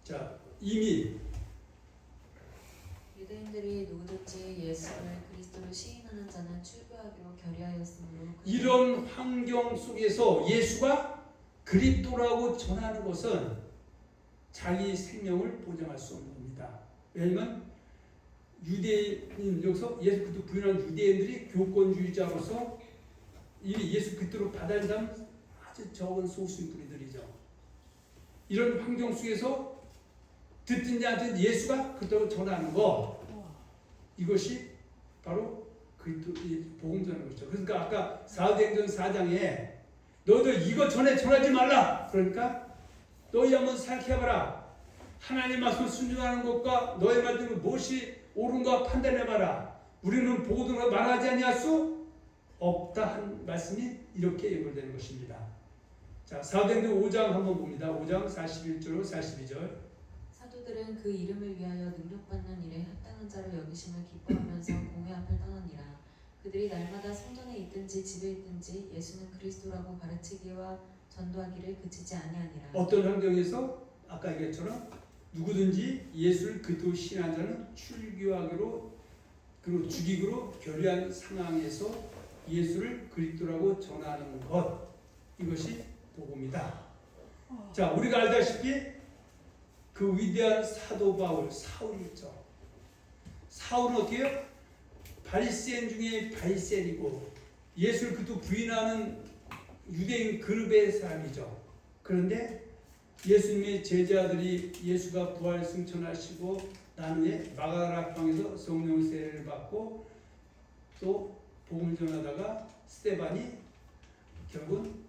자, 이미 유대인들이 누구든지 예수를 그리스도로 시인하는 자는 출교하기로 결의하였으므로 이런 환경 속에서 예수가 그리스도라고 전하는 것은 자기 생명을 보장할 수 없는 겁니다. 왜냐하면 유대인 여기서 예수 그리스도 부인하는 유대인들이 교권주의자로서 이미 예수 그리스도로 받아들인 사람은 아주 적은 소수인 뿌리들이죠. 이런 환경 속에서 듣든지 안 듣든지 예수가 그리스도로 전하는 것, 이것이 바로 그리스도 복음 전하는 것이죠. 그러니까 아까 사도행전 4장에 너희들 이거 전하지 말라. 그러니까 너희 한번 생각해봐라. 하나님 말씀 순종하는 것과 너의 말씀은 무엇이 옳은가 판단해봐라. 우리는 보고도 말하지 아니할 수 없다 한 말씀이 이렇게 연결되는 것입니다. 자, 사도행전 5장 한번 봅니다. 5장 41절 42절. 사도들은 그 이름을 위하여 능력받는 일에 합당한 자로 여기심을 기뻐하면서 공회 앞을 떠나니라. 그들이 날마다 성전에 있든지 집에 있든지 예수는 그리스도라고 가르치기와 전도하기를 그치지 아니하니라. 어떤 환경에서 아까 얘기했처럼 누구든지 예수를 그리스도 신한 자는 출교하기로 그리고 죽이기로 결의한 상황에서 예수를 그리스도라고 전하는 것, 이것이 복음이다. 자, 우리가 알다시피 그 위대한 사도 바울, 사울이 있죠. 사울은 어떻게 해요? 바리새인 중에 바리새인이고 예수를 그리스도 부인하는 유대인 그룹의 사람이죠. 그런데 예수님의 제자들이 예수가 부활 승천하시고 난 후에 마가다라 방에서 성령 세례를 받고 또 복음을 전하다가 스데반이 결국은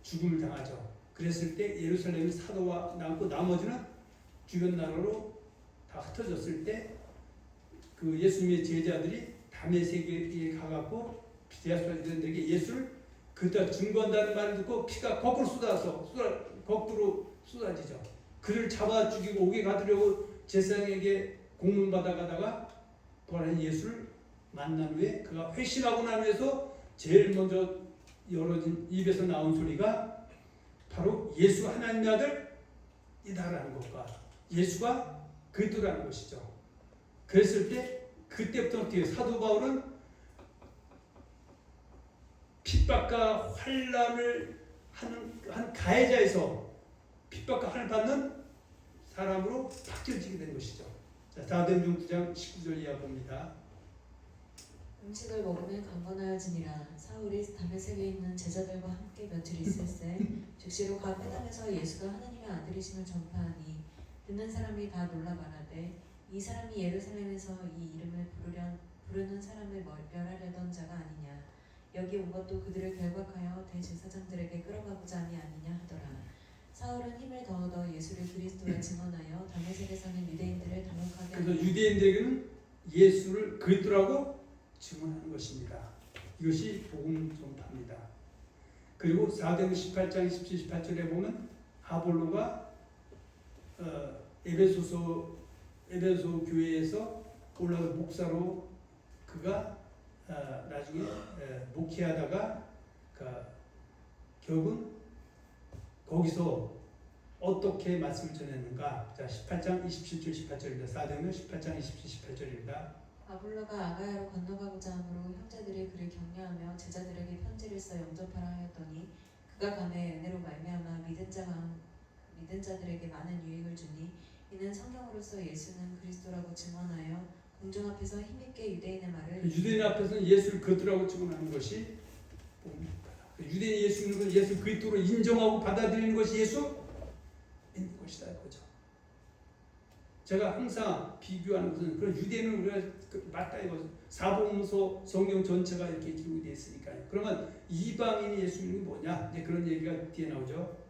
죽음을 당하죠. 그랬을 때 예루살렘이 사도와 남고 나머지는 주변 나라로 다 흩어졌을 때 그 예수님의 제자들이 다메섹에 가갖고 비대하스들에게 예수를 그때 증거한다는 말을 듣고 피가 거꾸로 쏟아지죠. 그를 잡아 죽이고 옥에 가두려고 제사장에게 공문 받아가다가 부활한 예수를 만난 후에 그가 회심하고 난 후에서 제일 먼저 열어진 입에서 나온 소리가 바로 예수 하나님의 아들이다라는 것과 예수가 그리스도라는 것이죠. 그랬을 때 그때부터 어떻게 사도 바울은 핍박과 환난을 한 가해자에서 핍박과 환난을 받는 사람으로 바뀌어지게 된 것이죠. 자, 사도행전 9장 19절 이하 봅니다. 음식을 먹으면 강건하여지니라. 사울이 다메섹에 있는 제자들과 함께 며칠 있을새 즉시로 각 회당에서 예수가 하나님의 아들이심을 전파하니 듣는 사람이 다 놀라 말하되 이 사람이 예루살렘에서 이 이름을 부르는 사람을 멸하려던 자가 아니냐. 여기 온 것도 그들을 결박하여 대제사장들에게 끌어가고자 하니 아니냐 하더라. 사울은 힘을 더 얻어 예수를 그리스도라 증언하여 다메섹에서는 유대인들을 당혹하게 하니 그래서 유대인들에게는 예수를 그리스도라고 증언하는 것입니다. 이것이 복음 전파입니다. 그리고 사도행전 18장 27, 18절에 보면 아볼로가 에베소 교회에서 올라서 목사로 그가 나중에 목회하다가 결국은 거기서 어떻게 말씀을 전했는가? 자, 18장 27절 18절입니다. 사도행전 18장 27, 18절입니다. 아볼로가 아가야로 건너가고자 하므로 형제들이 그를 격려하며 제자들에게 편지를 써 영접하라 하였더니 그가 감에 은혜로 말미암아 믿은 자들에게 많은 유익을 주니 이는 성경으로서 예수는 그리스도라고 증언하여 공중 앞에서 힘있게 유대인의 말을 유대인 앞에서는 예수를 그리스도라고 증언하는 것이 복음입니다. 유대인 예수는 예수 그리스도로 인정하고 받아들이는 것이 예수 있는 것이다 이거죠. 제가 항상 비교하는 것은 그런 유대인은 우리가 맞다 이거죠. 사복음서 성경 전체가 이렇게 기록이 되어 있으니까요. 그러면 이방인이 예수 믿는 게 뭐냐? 이제 그런 얘기가 뒤에 나오죠.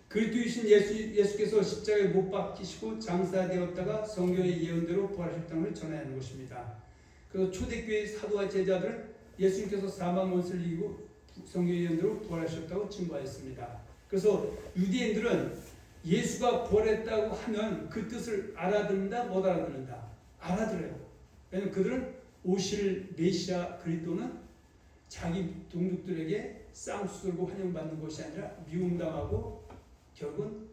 그리스도이신 예수께서 십자가에 못 박히시고 장사되었다가 성경의 예언대로 부활하셨다는 걸 전하는 것입니다. 그래서 초대교회 사도와 제자들은 예수님께서 사망 원수를 이기고 성경의 예언대로 부활하셨다고 증거했습니다. 그래서 유대인들은 예수가 부활했다고 하면 그 뜻을 알아듣는다, 못 알아듣는다? 알아들어요. 왜냐하면 그들은 오실 메시아 그리스도는 자기 동족들에게 쌍수들고 환영받는 것이 아니라 미움당하고 결국은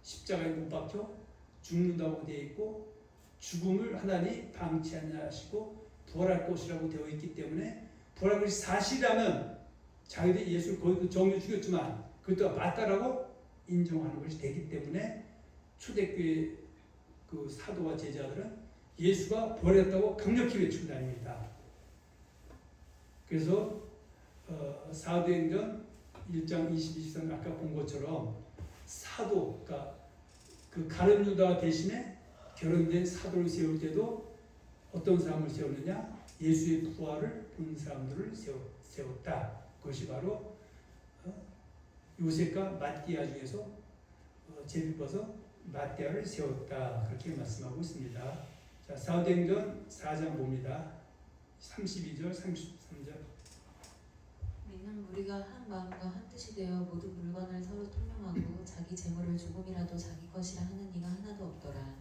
십자가에 못 박혀 죽는다고 되어 있고 죽음을 하나님 방치하냐 하시고 부활할 것이라고 되어 있기 때문에 부활한 것이 사실이라면 자기들이 예수를 거기도 정죄 죽였지만 그것도 맞다라고 인정하는 것이 되기 때문에 초대교회 그 사도와 제자들은 예수가 부활했다고 강력히 외치고 다닙니다. 그래서 사도행전 1장 22절 아까 본 것처럼 사도가 그 가룟 유다 대신에 결혼된 사도를 세울 때도 어떤 사람을 세웠느냐? 예수의 부활을 본 사람들을 세웠다. 그것이 바로 요셉과 마띠아 중에서 제비벗어 마띠아를 세웠다. 그렇게 말씀하고 있습니다. 자, 사도행전 4장 봅니다. 32절, 33절. 믿는 무리가 한 마음과 한 뜻이 되어 모든 물건을 서로 통용하고 자기 재물을 조금이라도 자기 것이라 하는 이가 하나도 없더라.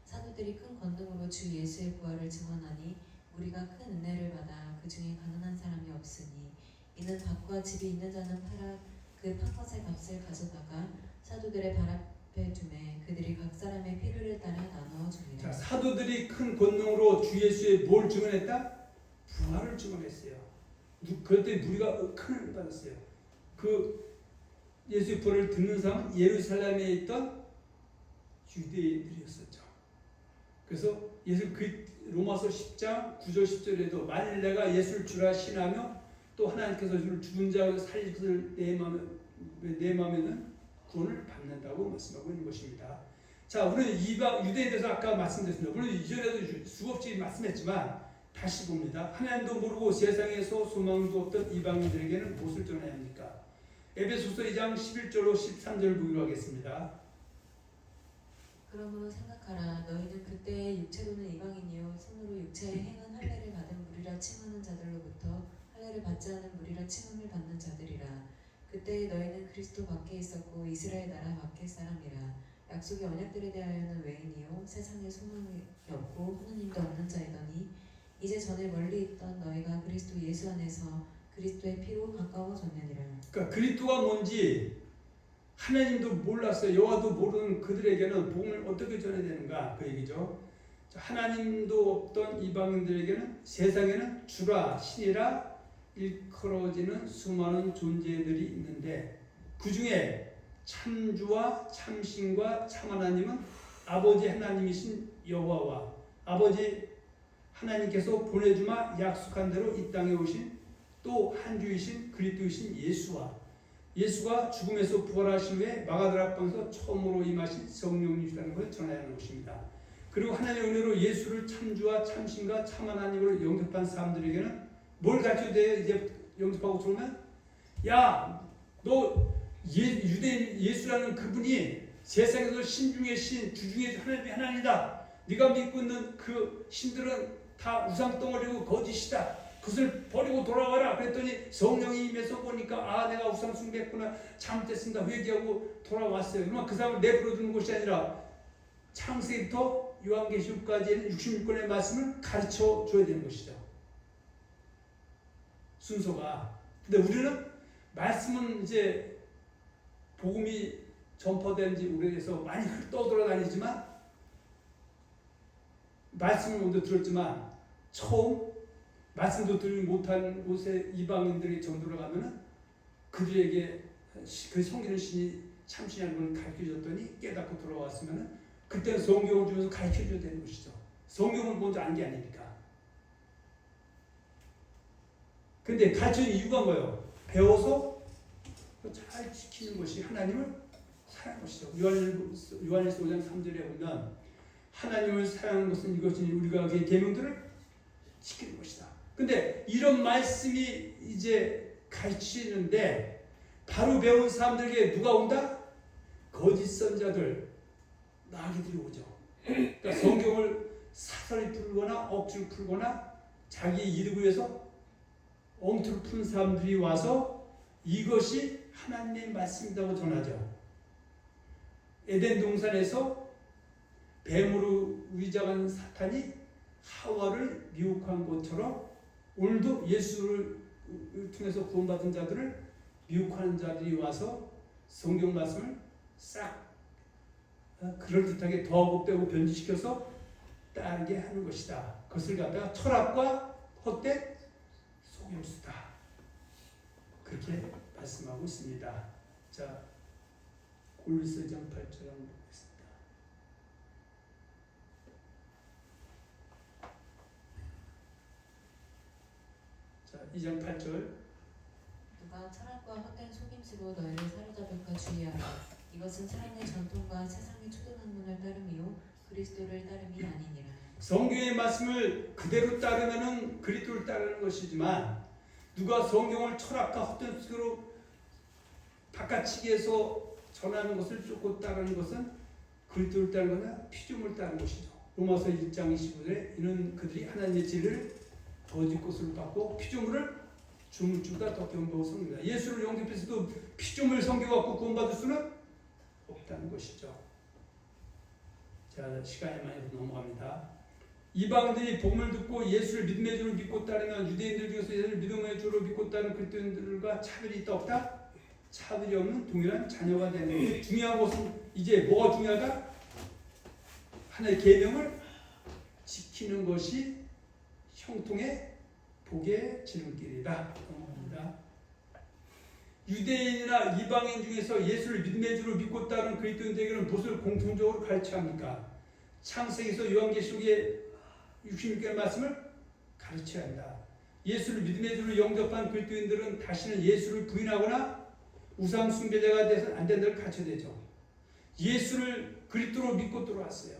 사도들이 큰 권능으로 주 예수의 부활을 증언하니 우리가 큰 은혜를 받아 그 중에 가난한 사람이 없으니 이는 밭과 집이 있는 자는 팔아 그 판 것의 값을 가져다가 사도들의 발 앞에 두매 그들이 각 사람의 필요를 따라 나누어 줍니다. 자, 사도들이 큰 권능으로 주 예수의 뭘 증언했다? 부활을 증언했어요. 그때 무리가 큰 은혜를 받았어요. 그 예수의 부활을 듣는 사람은 예루살렘에 있던 유대인들이었었죠. 그래서 예수 그 로마서 10장 9절 10절에도 만일 내가 예수를 주라 신하며 또 하나님께서 주를 죽은 자를 살릴 것을 내 마음에는 구원을 받는다고 말씀하고 있는 것입니다. 자, 우리는 유대에 대해서 아까 말씀드렸습니다. 물론 이전에도 수없이 말씀했지만 다시 봅니다. 하나님도 모르고 세상에서 소망도 없던 이방인들에게는 무엇을 전해야 합니까? 에베소서 2장 11절로 13절을 보기로 하겠습니다. 그러므로 생각하라. 너희는 그때의 육체로는 이방인이요 손으로 육체의 행한 할례를 받은 무리라 칭하는 자들로부터 할례를 받지 않은 무리라 칭함을 받는 자들이라. 그때에 너희는 그리스도 밖에 있었고 이스라엘 나라 밖의 사람이라. 약속의 언약들에 대하여는 외인이요 세상에 소망이 없고 하나님도 없는 자이더니 이제 전에 멀리 있던 너희가 그리스도 예수 안에서 그리스도의 피로 가까워졌느니라. 그러니까 그리스도가 뭔지 하나님도 몰랐어요. 여호와도 모르는 그들에게는 복음을 어떻게 전해야 되는가 그 얘기죠. 하나님도 없던 이방인들에게는 세상에는 주라 신이라 일컬어지는 수많은 존재들이 있는데 그 중에 참주와 참신과 참하나님은 아버지 하나님이신 여호와와 아버지 하나님께서 보내주마 약속한 대로 이 땅에 오신 또 한 주이신 그리스도이신 예수가 죽음에서 부활하신 후에 마가다락방에서 처음으로 임하신 성령님이시라는 것을 전해야 하는 것입니다. 그리고 하나님의 은혜로 예수를 참주와 참신과 참하나님으로 영접한 사람들에게는 뭘 가르쳐야 돼요? 이제 영접하고 들어오면 야, 너 유대인 예수라는 그분이 세상에서 신 중에 신, 주 중에 하나님이 하나님이다. 네가 믿고 있는 그 신들은 다 우상덩어리고 거짓이다. 그것을 버리고 돌아와라. 그랬더니 성령이 임해서 보니까 내가 우상 숭배했구나. 잘못했습니다. 회개하고 돌아왔어요. 그러면 그 사람을 내버려두는 것이 아니라 창세기부터 요한계시록까지는 66권의 말씀을 가르쳐 줘야 되는 것이죠. 순서가. 근데 우리는 말씀은 이제 복음이 전파된 지 오래돼서 많이 떠돌아다니지만 말씀을 먼저 들었지만 처음 말씀도 들지 못한 곳에 이방인들이 전도를 가면은 그들에게 그 섬기는 신이 참신이라는 걸 가르쳐줬더니 깨닫고 돌아왔으면은 그때는 성경을 주면서 가르쳐줘야 되는 것이죠. 성경을 먼저 안 게 아니니까. 근데 가르치는 이유가 뭐예요? 배워서 잘 지키는 것이 하나님을 사랑하는 것이죠. 요한일서 5장 3절에 보면 하나님을 사랑하는 것은 이것이니 우리가 그의 계명들을 지키는 것이다. 근데 이런 말씀이 이제 가르치는데 바로 배운 사람들에게 누가 온다? 거짓 선자들 마귀들이 오죠. 그러니까 성경을 사설이 풀거나 억지로 풀거나 자기 이득을 위해서 엉터로 푼 사람들이 와서 이것이 하나님의 말씀이라고 전하죠. 에덴 동산에서 뱀으로 위장한 사탄이 하와를 미혹한 것처럼 오늘도 예수를 통해서 구원받은 자들을 미혹하는 자들이 와서 성경 말씀을 싹 그럴듯하게 더하고 빼고 변질시켜서 따르게 하는 것이다. 그것을 갖다가 철학과 헛된 속임수다. 그렇게 말씀하고 있습니다. 자, 골로새장 8절 한번 보겠습니다. 자, 2장 8절. 누가 철학과 헛된 속임수로 너희를 사로잡을까 주의하라. 이것은 사람의 전통과 세상의 초등학문을 따름이요 그리스도를 따름이 아니니라. 성경의 말씀을 그대로 따르면은 그리스도를 따르는 것이지만 누가 성경을 철학과 헛된 식으로 바깥치기해서 전하는 것을 쫓고 따르는 것은 그리스도를 따르는 것은 피조물을 따르는 것이죠. 로마서 1장 25절에 이는 그들이 하나님의 진리를 거짓 것으로 받고 피조물을 주물주보다 더 경배하고 섬깁니다. 예수를 영접해서도 피조물 섬겨갖고 구원받을 수는 없다는 것이죠. 자, 시간이 많이 넘어갑니다. 이방인들이 복음을 듣고 예수를 믿음의 주로 믿고 따르면 유대인들 중에서 예수를 믿음의 주로 믿고 따르는 그리스도인들과 차별이 있다 없다? 차별이 없는 동일한 자녀가 되는 것이 중요한 것은 이제 뭐가 중요하다? 하나의 계명을 지키는 것이 형통의 복의 지름길이다. 넘어갑니다. 유대인이나 이방인 중에서 예수를 믿음의 주로 믿고 따르는 그리스도인들에게는 무엇을 공통적으로 가르쳐야 합니까? 창세기에서 요한계시록의 66개의 말씀을 가르쳐야 한다. 예수를 믿음의 주로 영접한 그리스도인들은 다시는 예수를 부인하거나 우상 숭배자가 돼서 안 된다를 가르쳐야 되죠. 예수를 그리스도로 믿고 들어왔어요.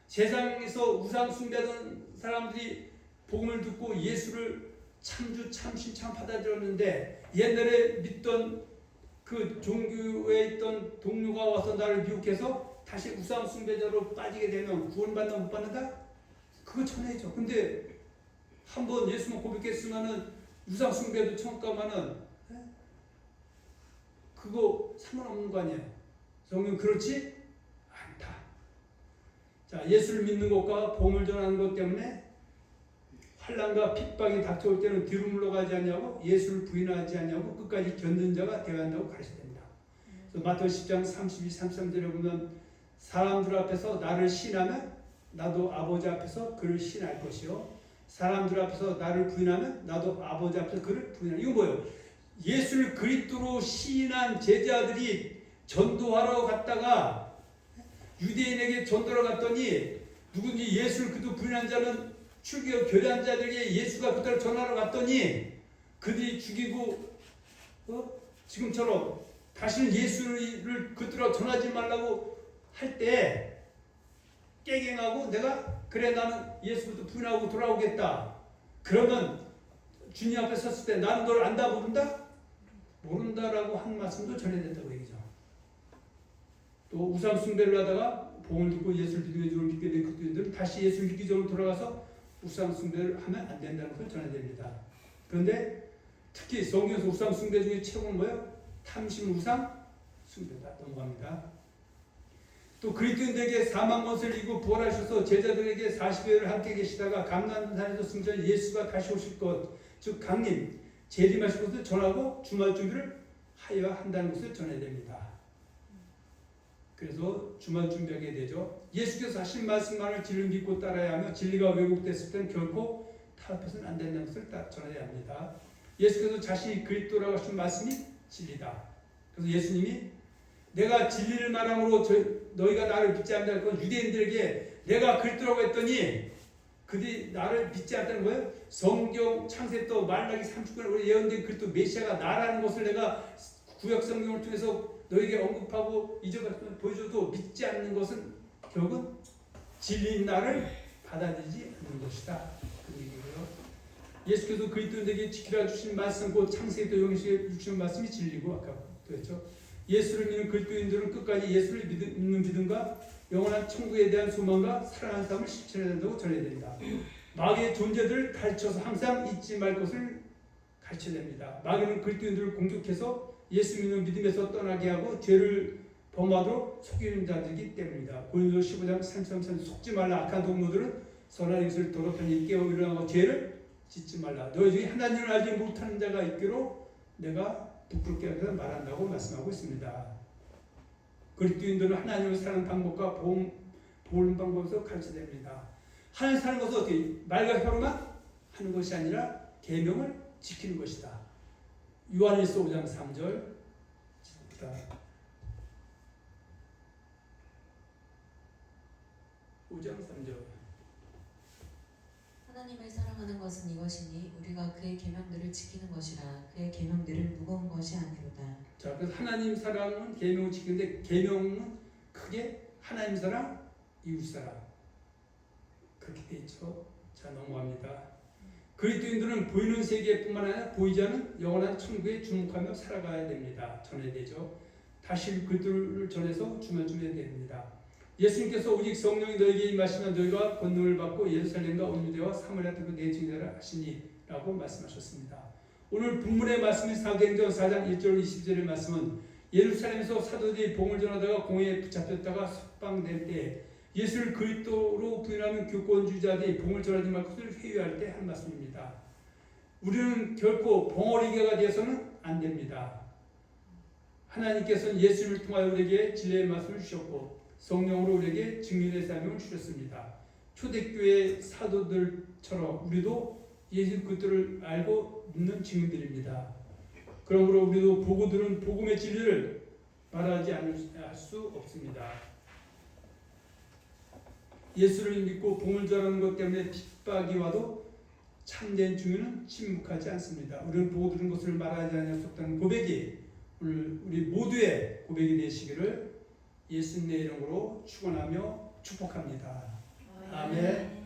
세상에서 우상 숭배하던 사람들이 복음을 듣고 예수를 참주 참신 참 받아들였는데 옛날에 믿던 그 종교에 있던 동료가 와서 나를 미혹해서 다시 우상 숭배자로 빠지게 되면 구원받나 못 받는다? 그거 전해죠. 근데 한번 예수만 고백했으면은 우상 숭배도 천국 가면은 그거 상관없는 거 아니에요. 성경 그렇지 않다. 자, 예수를 믿는 것과 복음을 전하는 것 때문에 환난과 핍박이 닥쳐올 때는 뒤로 물러가지 않냐고 예수를 부인하지 않냐고 끝까지 견딘 자가 되어야 한다고 가르쳐야 됩니다. 마태복음 10장 32, 33절에 보면 사람들 앞에서 나를 시인하면 나도 아버지 앞에서 그를 시인할 것이요 사람들 앞에서 나를 부인하면 나도 아버지 앞에서 그를 부인할. 이건 뭐예요? 예수를 그리스도로 시인한 제자들이 전도하러 갔다가 유대인에게 전도하러 갔더니 누군지 예수를 그도 부인한 자는 출교 교회한 자들에게 예수가 그때를 전하러 갔더니 그들이 죽이고 지금처럼 다시는 예수를 그들로 전하지 말라고 할 때 깨갱하고 내가 그래 나는 예수부터 부인하고 돌아오겠다. 그러면 주님 앞에 섰을 때 나는 널 안다 모른다? 모른다라고 한 말씀도 전해야 된다고 얘기죠. 또 우상 숭배를 하다가 복음을 듣고 예수를 믿음의 주로 믿게 된 그들은 다시 예수를 믿기 전으로 돌아가서 우상 숭배를 하면 안 된다는 것을 전해야 됩니다. 그런데 특히 성경에서 우상 숭배 중에 최고는 뭐예요? 탐심 우상 숭배다. 넘어갑니다. 또 그리스도인들에게 사망 것을 이고 부활하셔서 제자들에게 40여일을 함께 계시다가 감난산에서 승천 예수가 다시 오실 것, 즉 강림, 재림하실 것을 전하고 주말 준비를 하여야 한다는 것을 전해야 됩니다. 그래서 주말 준비하게 되죠. 예수께서 하신 말씀만을 진리를 믿고 따라야 하며 진리가 왜곡됐을 때는 결코 타협해서는 안 된다는 것을 전해야 합니다. 예수께서 자신이 그리스도라고 하신 말씀이 진리다. 그래서 예수님이 내가 진리를 말함으로 너희가 나를 믿지 않는다는 건 유대인들에게 내가 그리스도라고 했더니 그들이 나를 믿지 않다는 거예요. 성경 창세부터 말라기 39년 예언된 그리스도 메시아가 나라는 것을 내가 구약 성경을 통해서 너에게 언급하고 잊어봤으면 보여줘도 믿지 않는 것은 결국은 진리인 나를 받아들이지 않는 것이다. 그 얘기고요. 예수께서 그리스도인에게 지키라 주신 말씀 곧 창세기부터 영계시에 주신 말씀이 진리고 아까 그랬죠. 예수를 믿는 그리스도인들은 끝까지 예수를 믿는 믿음과 영원한 천국에 대한 소망과 사랑하는 삶을 실천해야 된다고 전해야 된다. 마귀의 존재들을 가르쳐서 항상 잊지 말 것을 가르쳐야 됩니다. 마귀는 그리스도인들을 공격해서 예수 믿는 믿음에서 떠나게 하고 죄를 범하도록 속이는 자들이기 때문이다. 고린도서 15장 33절 속지 말라. 악한 동무들은 선한 것을 더럽히니 깨어 일어나고 죄를 짓지 말라. 너희 중에 하나님을 알지 못하는 자가 있기로 내가 부끄럽게 하면서 말한다고 말씀하고 있습니다. 그리스도인들은 하나님을 사랑하는 방법과 보는 방법에서 가르쳐야 됩니다. 하나님 사는 것은 어떻게 말과 혀로만 하는 것이 아니라 계명을 지키는 것이다. 요한일서 5장 3절 5장 3절 하나님을 사랑하는 것은 이것이니 우리가 그의 계명들을 지키는 것이라. 그의 계명들은 무거운 것이 아니로다. 자, 그래서 하나님 사랑은 계명을 지키는데 계명은 크게 하나님 사랑, 이웃 사랑 그렇게 돼 있죠. 자, 넘어갑니다. 그리스도인들은 보이는 세계뿐만 아니라 보이지 않는 영원한 천국에 주목하며 살아가야 됩니다. 전해야 되죠. 다시 그들을 전해서 주면 됩니다. 예수님께서 오직 성령이 너에게 임하시면 너희가 권능을 받고 예루살렘과 온 유대와 사마리아 등의 내 증인이라 하시니라고 말씀하셨습니다. 오늘 본문의 말씀인 사도행전 4장 1절 20절의 말씀은 예루살렘에서 사도들이 복음을 전하다가 공회에 붙잡혔다가 석방될 때 예수를 그리스도로 부인하는 교권주의자들이 복음을 전하지 말 것을 회유할 때 한 말씀입니다. 우리는 결코 벙어리개가 되어서는 안 됩니다. 하나님께서는 예수를 통하여 우리에게 진리의 말씀을 주셨고 성령으로 우리에게 증인의 사명을 주셨습니다. 초대교회 사도들처럼 우리도 예수 그리스도를 알고 믿는 증인들입니다. 그러므로 우리도 보고 들은 복음의 진리를 말하지 않을 수 없습니다. 예수를 믿고 복음을 전하는 것 때문에 핍박이 와도 참된 증인은 침묵하지 않습니다. 우리는 보고 들은 것을 말하지 않을 수 없다는 고백이 오늘 우리 모두의 고백이 되시기를 예수님의 이름으로 축원하며 축복합니다. 아멘.